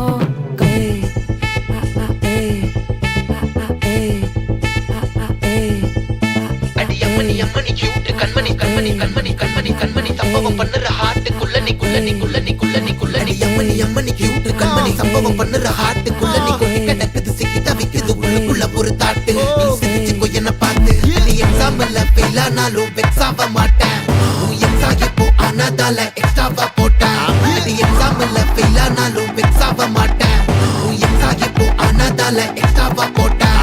அடி அம்மனி அம்மனி கியூட் கண்மணி கண்மணி கண்மணி கண்மணி கண்மணி சம்பவம் பண்ணுற ஹார்ட்டுக்குள்ள நீ குள்ள நீ குள்ள நீ குள்ள நீ குள்ள நீ அம்மனி அம்மனி கியூட் கண்மணி சம்பவம் பண்ணுற ஹார்ட்டுக்குள்ள நீ கொட்டி கிடக்குது சிக்கி தவிக்குது உள்ளுக்குள்ள ஒரு தாட்டு நீ சிரிச்சுக்கோ என்ன பார்த்து நீ எக்ஸாம்ல ஃபெயில் ஆனாலும் வெக்ஸ் ஆக மாட்டேன் உன் எக்ஸாம் இப்போ ஆனதால எக்ஸ்ட்ராவா போட்டேன் நீ எக்ஸாம்ல ஃபெயில் ஆனாலும் வெக்ஸ் ஆக மாட்டேன் உன் எக்ஸாம் இப்போ ஆனதால எக்ஸ்ட்ராவா போட்டேன்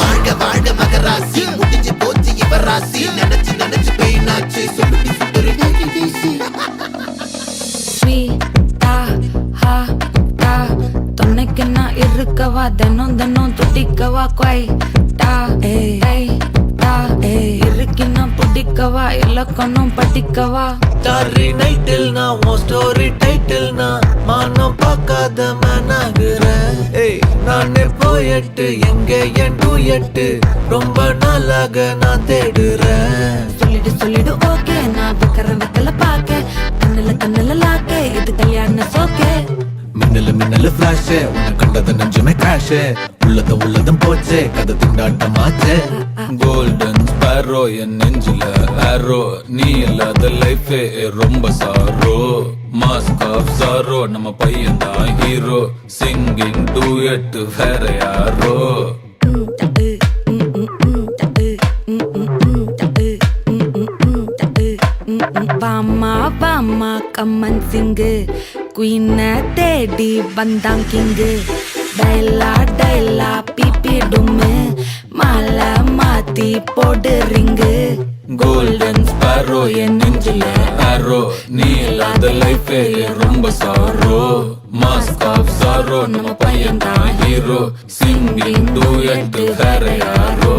வாழ்க வாழ்க மகராசி முடிஞ்சு போச்சு இவ ராசி நினைச்சு நினைச்சு பெயினாச்சு சொல்லுடி சுத்தரி துணைக்கு நான் இருக்கவா தினம் தினம் துடிக்கவா கொய் இருக்கினா பிடிக்கவா இலக்கணம் படிக்கவா ஸ்டாரி நைட்டில் நான் உன் ஸ்டோரி டைட்டில் நான் மானம் பார்க்காத மேனாகிறேன் நானே போயட்டு எங்க என் டூயட்டு ரொம்ப நாளாக நான் தேடுறேன் சொல்லிடு ஓகே நான் வைக்கிற வெத்தல பாக்க கண்ணுல லாக்க இது கல்யாண சோக்கே மின்னலு மின்னலு ஃபிளாஷ் உன்னை கண்டது நெஞ்சுமே கிராஷ் உள்ளதும் போச்சே கதை திண்டாட்டமாச்சே கோல்டன் ஸ்பாரோ என் நெஞ்சில ஆரோ நீ இல்லாத லைஃப் ரொம்ப சாரோ மாஸ்க் ஆஃப் சாரோ நம்ம பையன் தான் ஹீரோ சிங்கிங் டூயட் வேற யாரோ வாமா வாமா கம்மன் சிங்கு குயின தேடி வந்தான் கிங்கு டைலா டைலா பிபி டும்மு மாலை மாத்தி போடு ரிங்கு கோல்டன் ஸ்பாரோ என் நெஞ்சில ஆரோ நீ இல்லாத லைஃப் ரொம்ப சாரோ மாஸ்க் ஆஃப் சாரோ நம்ம பையன் தான் ஹீரோ சிங்கிங் டூயட் வேற யாரோ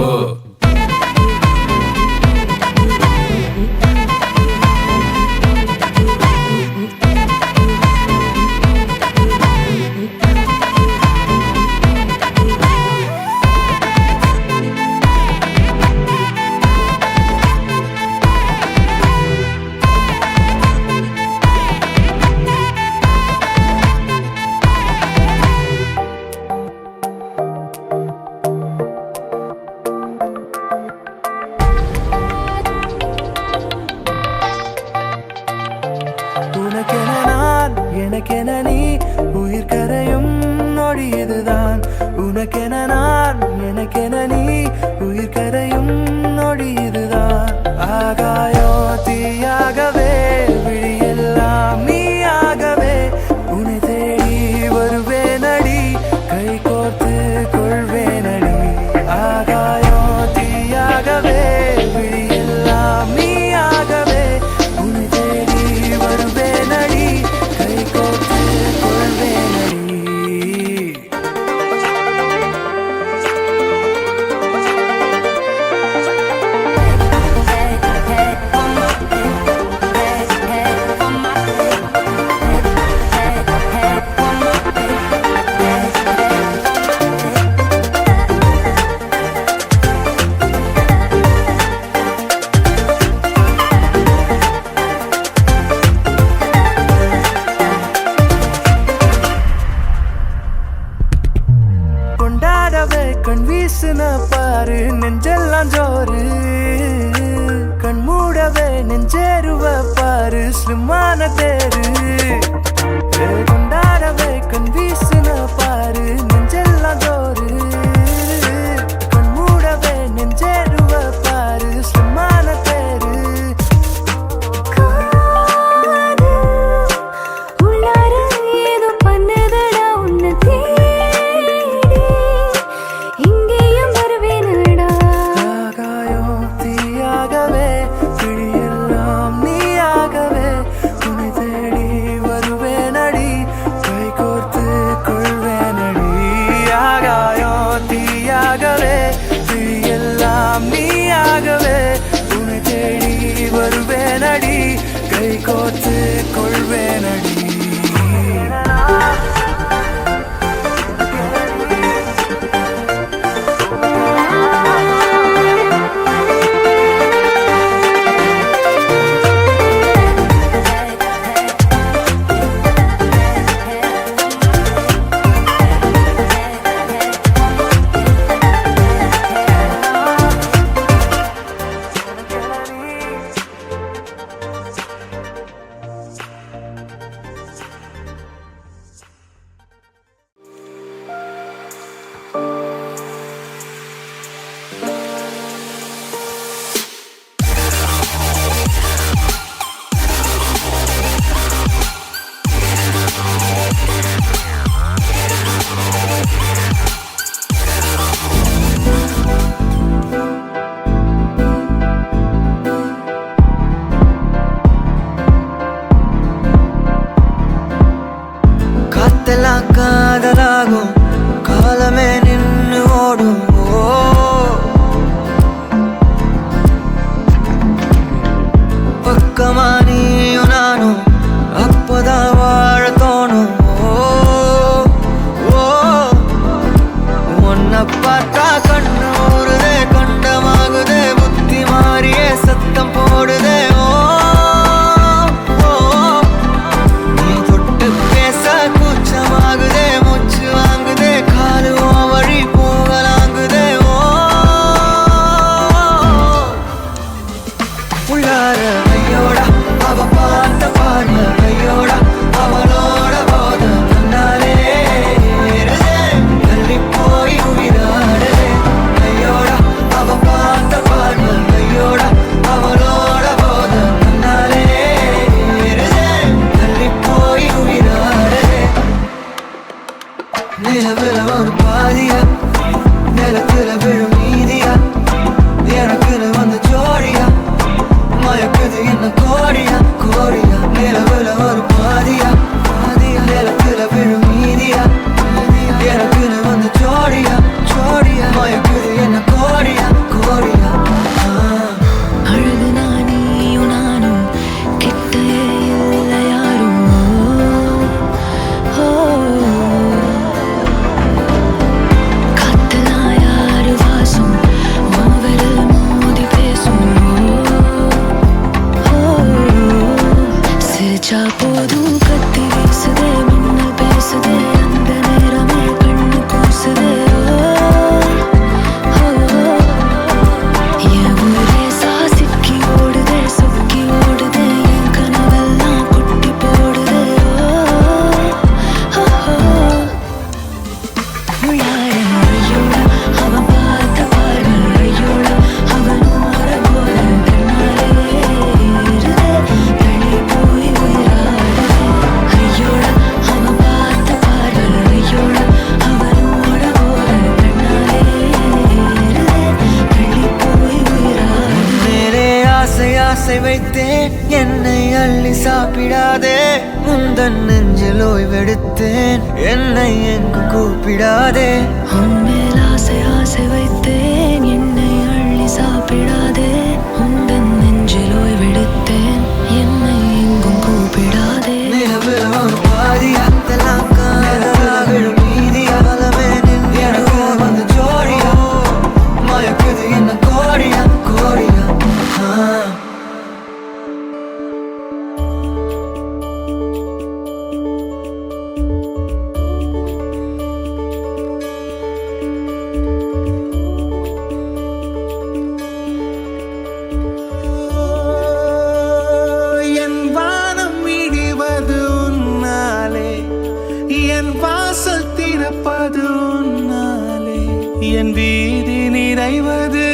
உனக்கென நான் எனக்கென நீ உயிர் கரையும் நொடி இதுதான் உனக்கென நான் எனக்கென நீ உயிர் கரையும் நொடி இதுதான் ஆகாயோ தீயாகவே விழியெல்லாம் நீயாகவே உன்னை தேடி வருவேனடி கை கோர்த்து கொள்வேனடி ஆகாயோ தீயாகவே விழியெல்லாம் நீயாகவே உன்னை தேடி வருவேனடி கை கோர்த்து கொள்வேனடி கொண்டாடவே கண் வீசுன பாரு நெஞ்செல்லாம் ஜோறு கண் மூடவே நெஞ்சேருவ பாரு ஸ்லிம்மான தேரு கொண்டாடவே கண் வீசுன பாரு நெஞ்செல்லாம் ஜோறு கண் மூடவே நெஞ்சேருவ பாரு ஸ்லிம்மான தேரு கோத்து கொள்வேனடி. காத்தெல்லாம் காதலாகும் காலமே நின்று ஓடும். பக்கமா நீயும் நானும் அப்பதான் வாழ தோணும். உன்னை பார்த்தா கண்ணு ஊறுதே, கண்டமாகுதே, புத்தி மாறியே சத்தம் போடுதே. நீ தொட்டு பேச கூச்சமாகுதே, மூச்சு வாங்குதே, காலு வழி போகலாங்குதே. உள்ளார ஐயோடா அவ பார்த்த பார்வை, ஐயோடா அவளோட போத கண்ணாலே தள்ளி போய் உயிராடுதே. ஐயோடா அவ பார்த்த பார்வை, ஐயோடா அவளோட போத கண்ணாலே தள்ளி போய் உயிராடுதே. நிலவுல ஒரு பாதியா, நிலத்துல விழும் மீதியா, எனக்குன்னு வந்து ஜோடியா, மயக்குது என்ன கோடியா கோடியா. நிலவுல ஒரு பாதியா பாதியா, நிலத்துல விழும் மீதியா, எனக்குன்னு வந்து ஜோடியா ஜோடியா, மயக்குது என்ன கோடியா கோடியா. அழகு நானியும் நானும் கிட்டே இல்லை யாரும். காத்தெல்லாம் யாரு வாசம் விரல் மோதி பேசும். சிரிச்சா போதும் கத்தி வீசுதே, மின்னல் பேசுதே, அந்த நேரமே கண்ணு கூசுதே. என் ஊரே சாசிக்கி ஓடுதே, சொக்கி ஓடுதே, என் கனவெல்லாம் குட்டி போடுதே. ஐயோடா அவன் பார்த்த பார்வை, ஐயோடா அவன் ஓர போல கண்ணாலே தள்ளி போய் உயிராடுதே. ஐயோடா அவன் பார்த்த பார்வை, ஐயோடா அவன் ஓர போல கண்ணாலே தள்ளி போய் உயிராடுதே. மேலே ஆசை ஆசை வைத்தேன், என்னை அள்ளி சாப்பிடாதே. முந்தன் நெஞ்சில் ஓய்வெடுத்தேன், என்னை எங்கும் கூப்பிடாதே. உன்மேல் ஆசை ஆசை வைத்தேன், என்னை அள்ளி சாப்பிடாதே. உந்தன் நெஞ்சில் ஓய்வெடுத்தேன், என்னை எங்கும் கூப்பிடாதே. நிலவுல ஒரு பாதியா, அதெல்லாம் காதலா விழும் மீதியா, காலமே நின்று எனக்கு வந்து ஜோடியா, மயக்குது என்ன கோடியா கோடியா. என் வானம் இடிவது உன்னாலே, என் வாசல் திறப்பது உன்னாலே, என் வீதி நிறைவது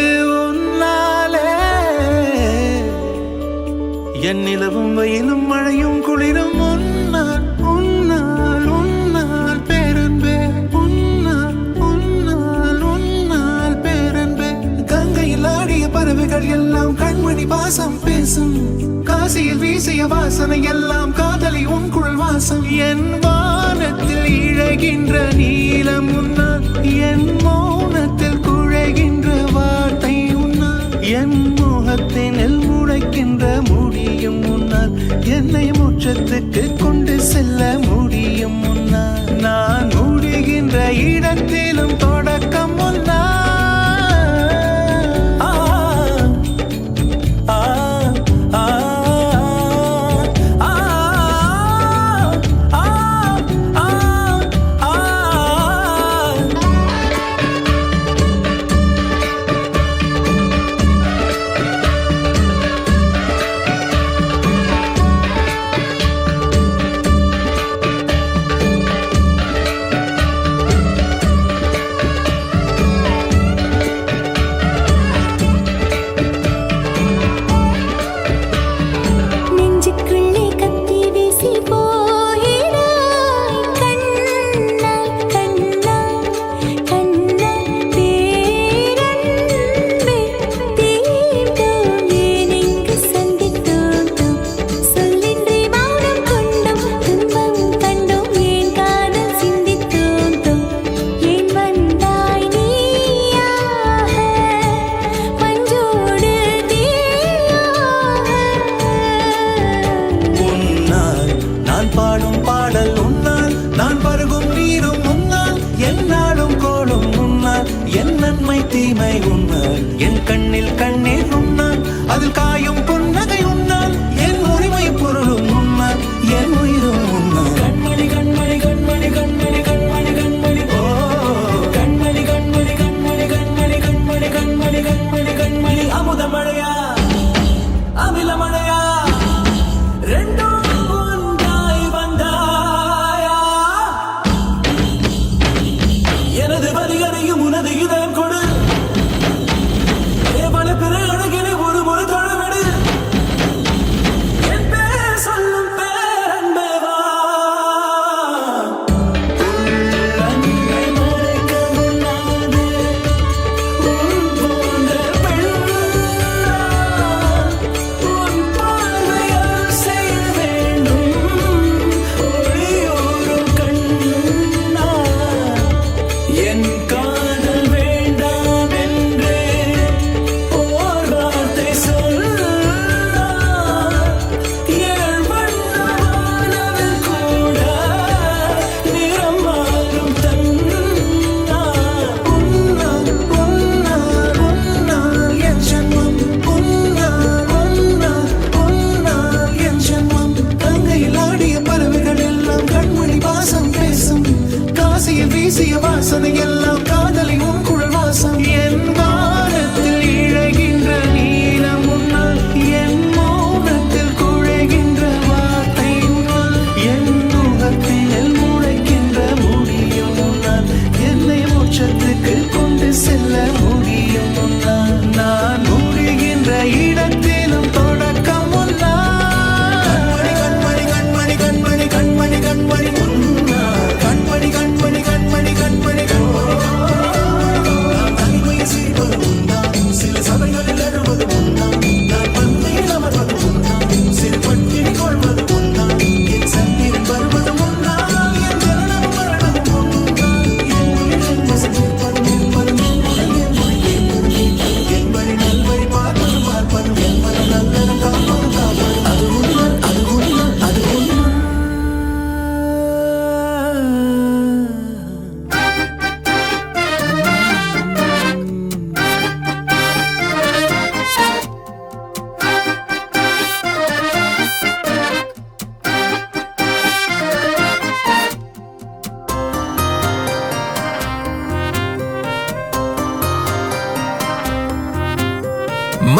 உன்னாலே. என் நிலவும் வெயிலும் மழையும் குளிரும் உன்னால் உன்னால் உன்னால் பேரன்பே, உன்னால் உன்னால் உன்னால் பேரன்பே. கங்கையில் ஆடிய பறவைகள் எல்லாம் கண்மணி பாசம் பேசும், காசியில் வீசிய வாசனை எல்லாம் காதலி உன் குழல் வாசம். என் வானத்தில் இழகின்ற நீலம் உன்னால், என் மௌனத்தில் குழைகின்ற வார்த்தை உன்னால், என் முகத்தினில் முளைக்கின்ற முடியும் உன்னால், என்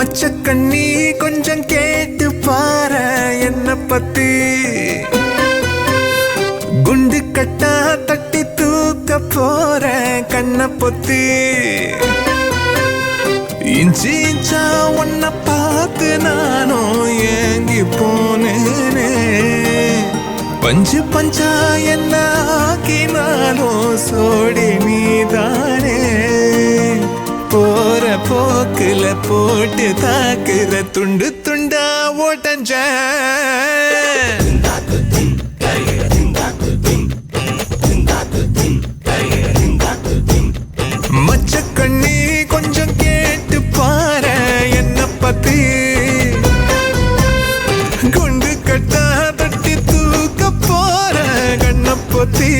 மச்ச கண்ணி கொஞ்சம் கேட்டு பாரு என்ன பத்தி குண்டு கட்டா தட்டி தூக்க போற கண்ண பொத்தி இஞ்சி இஞ்சா உன்னை பார்த்து நானும் ஏங்கி போனேனே பஞ்சு பஞ்சா என்ன ஆக்கினாலும் சோடி நீதானே போற போக்குல போட்டு தாக்குற துண்டு துண்டா ஓட்டஞ்ச மச்ச கண்ணி கொஞ்சம் கேட்டு பாரு என்ன பத்தி குண்டு கட்டா தட்டி தூக்க போற கண்ண பொத்தி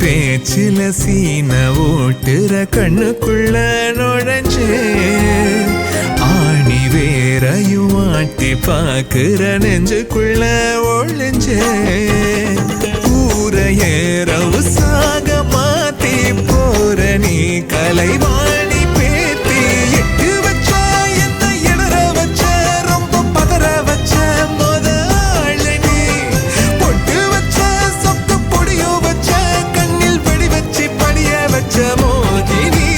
பேச்சில சீன ஓட்டுற கண்ணுக்குள்ள நுழைஞ்சே ஆணி வேறையும் ஆட்டி பாக்குற நெஞ்சுக்குள்ள ஒழிஞ்சே ஊரையேறவு சாக மாத்தி போற நீ கலைவாணி பேத்தி எட்டு வச்ச என்ன இடற வச்ச ரொம்ப பதற வச்ச முதல் நீ பொட்டு வச்ச சொக்க பொடியோ வச்ச மோகினி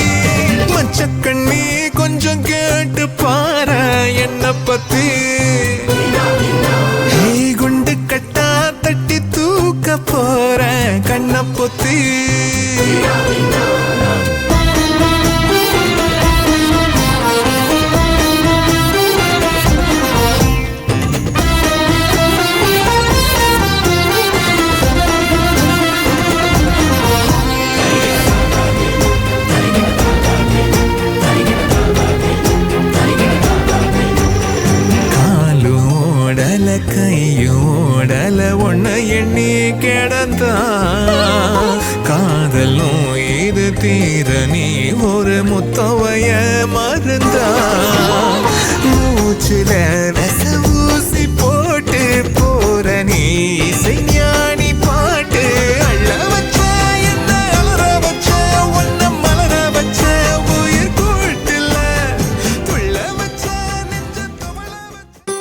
மச்ச கண்ணி கொஞ்சம் கேட்டு பாரு என்ன பத்தி குண்டு கட்டா தட்டி தூக்க போற கண்ண பொத்தி கையோடல ஒன்ன எண்ணி கிடந்தா காதலும் இது தீர நீ ஒரு முத்தவைய மருந்தா மூச்சுல ரச ஊசி போட்டு போற நீ இசைஞானி பாட்டு அள்ள வச்ச என்ன அலற வச்ச ஒன்ன மலர வச்ச உயிர் கூட்டுல துள்ள வச்ச நெஞ்ச துவள வச்ச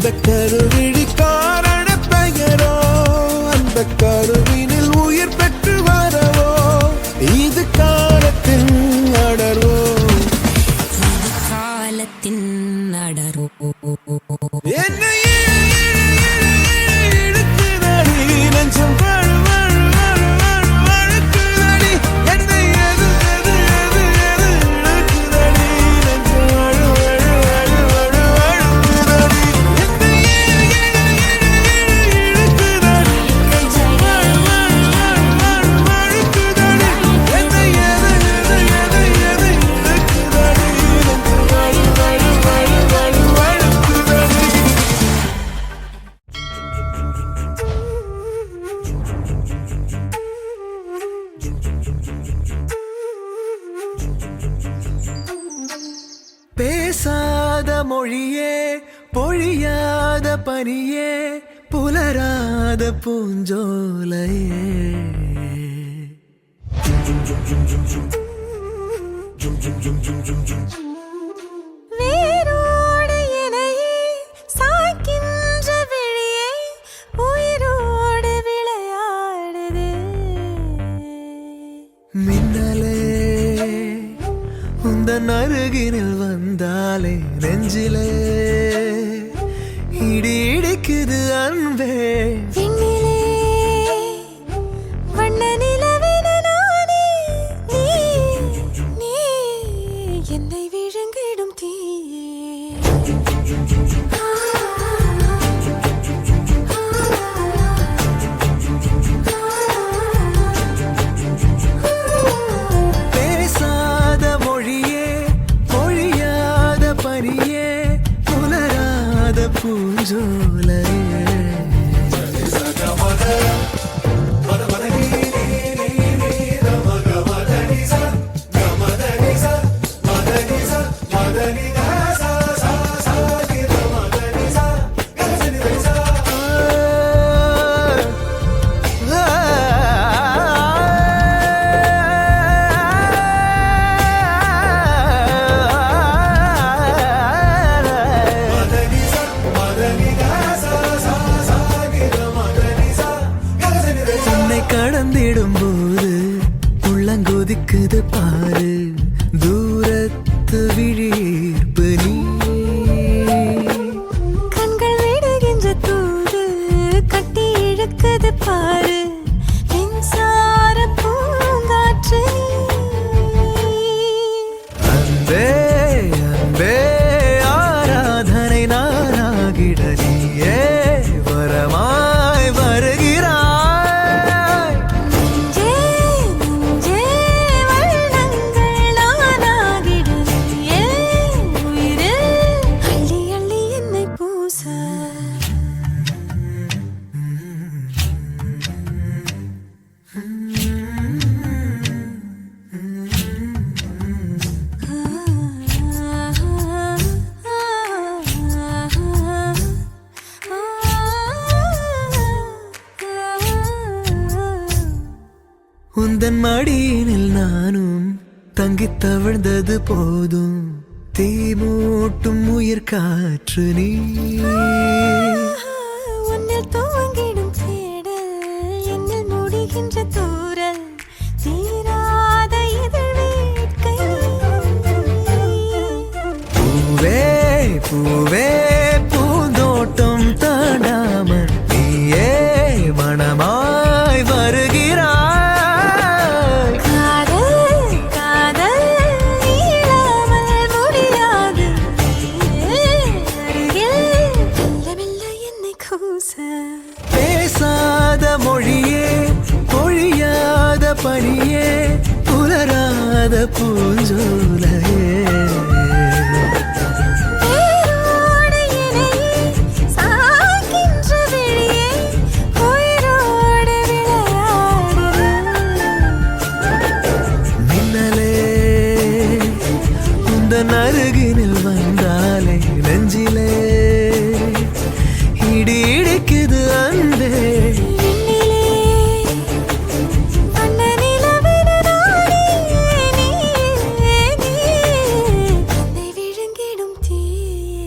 இந்த கருவிழி காரண பெயரோ அந்த கருவினில் உயிர் பெற்று வரவோ இது காலத்தின் அடர்வோ காலத்தின் அடரோ என்னை இழுக்குதடி நெஞ்சம் வழுக்குதடி என்னை எது இழுக்குதடி நெஞ்சம் வழுக்குதடி என்னை இழுக்குதடி நெஞ்சம் வழுக்குதடி என்னை எது இழுக்குதடி நெஞ்சம் வழுக்குதடி. பேசாத மொழியே பொழியாத பனியே புலராத பூஞ்சோலையே வேரோடு இணையே சாய்க்கின்ற விழியே உயிரோடு விளையாடுது மின்னலே உந்தன் அருகினில் வந்தாலே நெஞ்சிலே இடி இடிக்குது அன்பே விண்ணிலே வண்ண நிலவென நானே நீ என்னை விழுங்கிடும் தீயே பேசாத மொழியே பொழியாத பனியே புலராத பூஞ்சோலையே உன்னை கடந்திடும் போது உள்ளங்கொதிக்குது பாரு தூரத்து விழிப்பு நீ கண்கள் விடுகின்ற தூது கட்டி இழுக்குது பாரு மின்சார பூங்காற்று அன்பே அன்பே ஆராதனை நானாகிட நீயே வரமாய் வருகிறாய் நெஞ்சே நெஞ்சே வண்ணங்கள் நானாகிடுறியே உயிரில் அள்ளி அள்ளி என்னை பூச உந்தன் மடியினில் நானும் தங்கித் தவழ்ந்தது போதும் தீ மூட்டும் உயிர் காற்று நீ உன்னில் துவங்கிடும் தேடல் என்னில் முடிகின்ற தூரல் தீராத இதழ் வேட்கை பூவே பூவே பூந்தோட்டம் தாண்டாமல் நீயே மனமாய் வருகிறாய் காதல் காதல் நீளாமல் முடியாது அருகில் மெல்ல மெல்ல என்னை கூச பேசாத மொழியே பொழியாத பனியே புலராத பூஞ்சோலையே வேரோடு இணையே சாய்க்கின்ற விழியே உயிரோடு விளையாடுது மின்னலே உந்தன் அருகினில் வந்தாலே நெஞ்சிலே இடி இடிக்குது அன்பே விண்ணிலே வண்ண நிலவென நானே நீ என்னை விழுங்கிடும் தீயே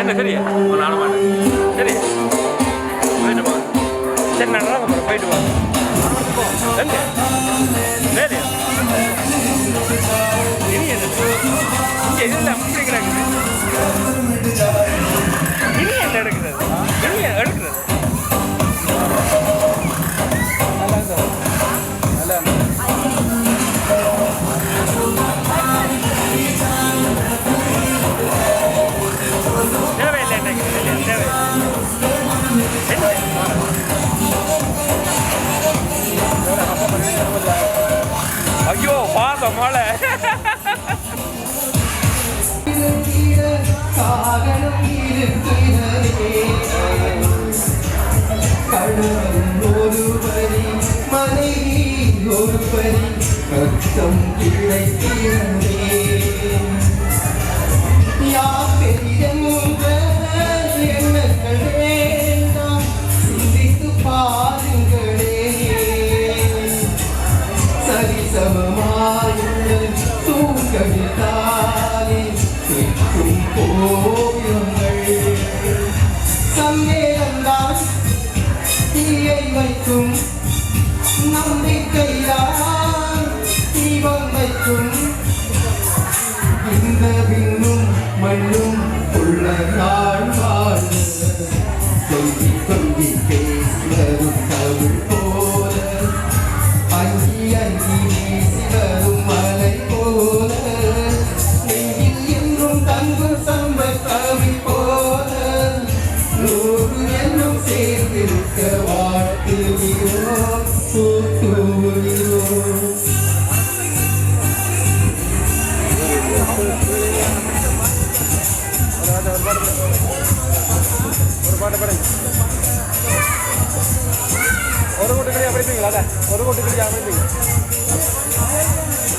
என்ன சரி நானும் மாட்டேன் சரி போயிட்டு போ சரி நான் நடக்க போகிறேன் போயிட்டு போ எங்க வேறு இனி என்ன இங்கே இல்லை முடிக்கிறாங்க இனி என்ன எடுக்கிறது இனி எடுக்கிறது நல்லா ஐயோ பாத மழை மனைவி ஒரு பரி ரத்தம் கிடைக்கிறதே யார் பெரியன்ற எண்ணங்களே நாம் சிந்தித்து பாருங்களே சரிசமமாயுள்ள தூங்கவிட்டாலே கேட்கும் ஓவியங்கள் சந்தேகம்தான் தீயை வைக்கும் நம்பிக்கையால் தீபம் வைக்கும் இந்த விண்ணும் மண்ணும் உள்ள நாள் வாழ்வு கொஞ்சி கொஞ்சி பேசி வரும் தமிழ் போல அஞ்சி அஞ்சி வீசி வரும் மலை போல நெஞ்சில் என்றும் தங்கும் சம்ப கவி போல நூறு என்னும் சேர்ந்திருக்க வாழ்த்துகிறோம் கூட்டுகிறோம். ஒரு பாட்டு பாடுங்க. ஒரு கூட்டு கிளியா படிப்பீங்களா? அதான் ஒரு கூட்டு கிளியா படிப்பீங்க.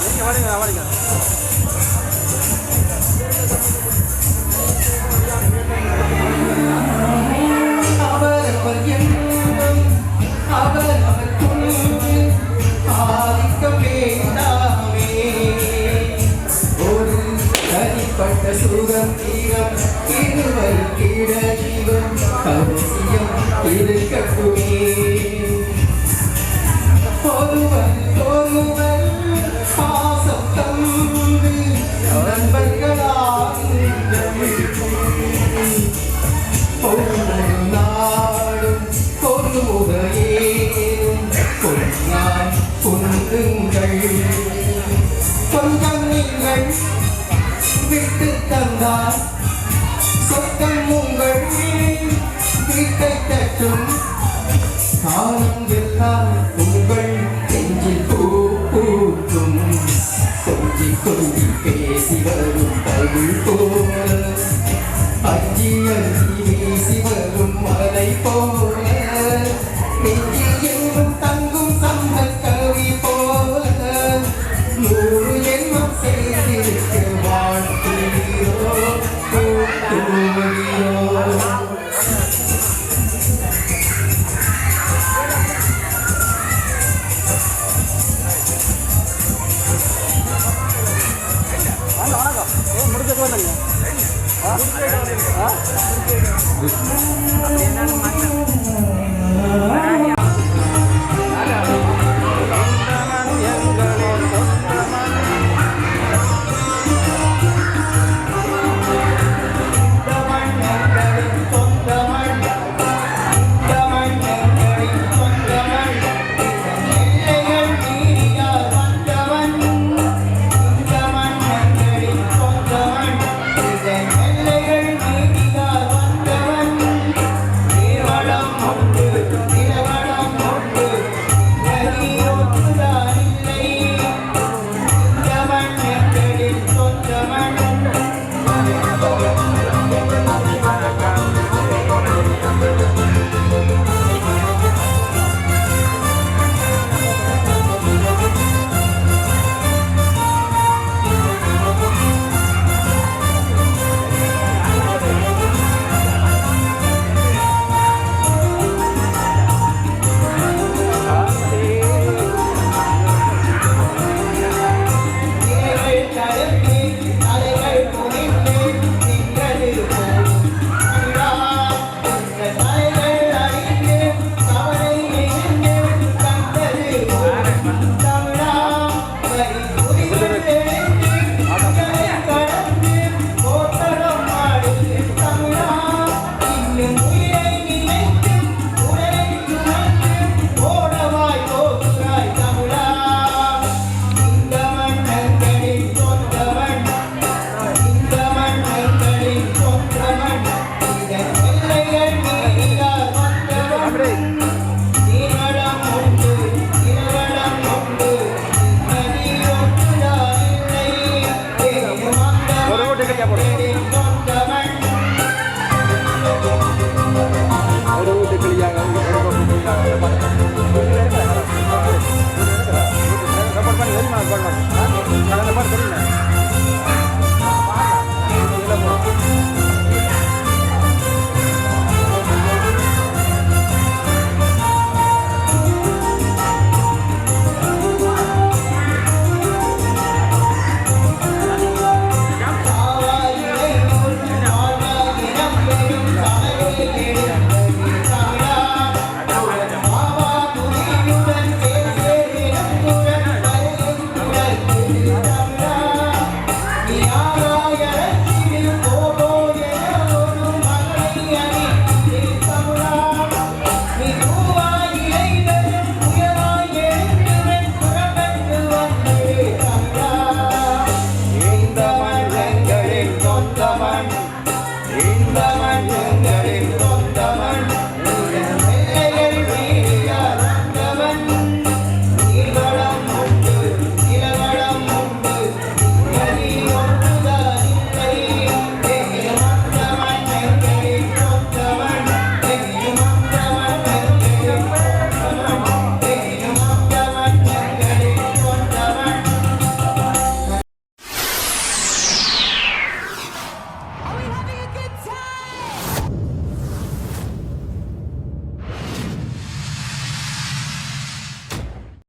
நீங்கள் வாடிங்க வாடிங்க. அவரவர் எண்ணம் அவரவர் துணிவு ஆதிக்க வேண்டாமே ஒரு தனிப்பட்ட சுகம் தீரம் இருவருக்கிட ஜீவன் அவசியம் இருக்கட்டுமே ஒருவர் ஒருவர் பாசம் தந்து நண்பர்களாக ஒவ்வொரு நாடும் ஒரு முகையேறும் பொன்னாய் பொன்னுங்கள் கொஞ்சம் நீங்கள் விட்டு தந்தால் சொத்தம் உங்கள் வீட்டை தட்டும் காலம் எல்லாம் உங்கள் நெஞ்சில் பூக்கும் கொஞ்சி கொஞ்சி பேசி வரும் தமிழ் போல அஞ்சி அஞ்சி வீசி வரும் மலை போல நெஞ்சில் எங்கும் தங்கும் சந்த கவி போல நூறு எண்ணம் செய்திருக்க வாழ்த்துகிறோம் கூட்டுகிறோம். முடிஞ்ச போதுங்க.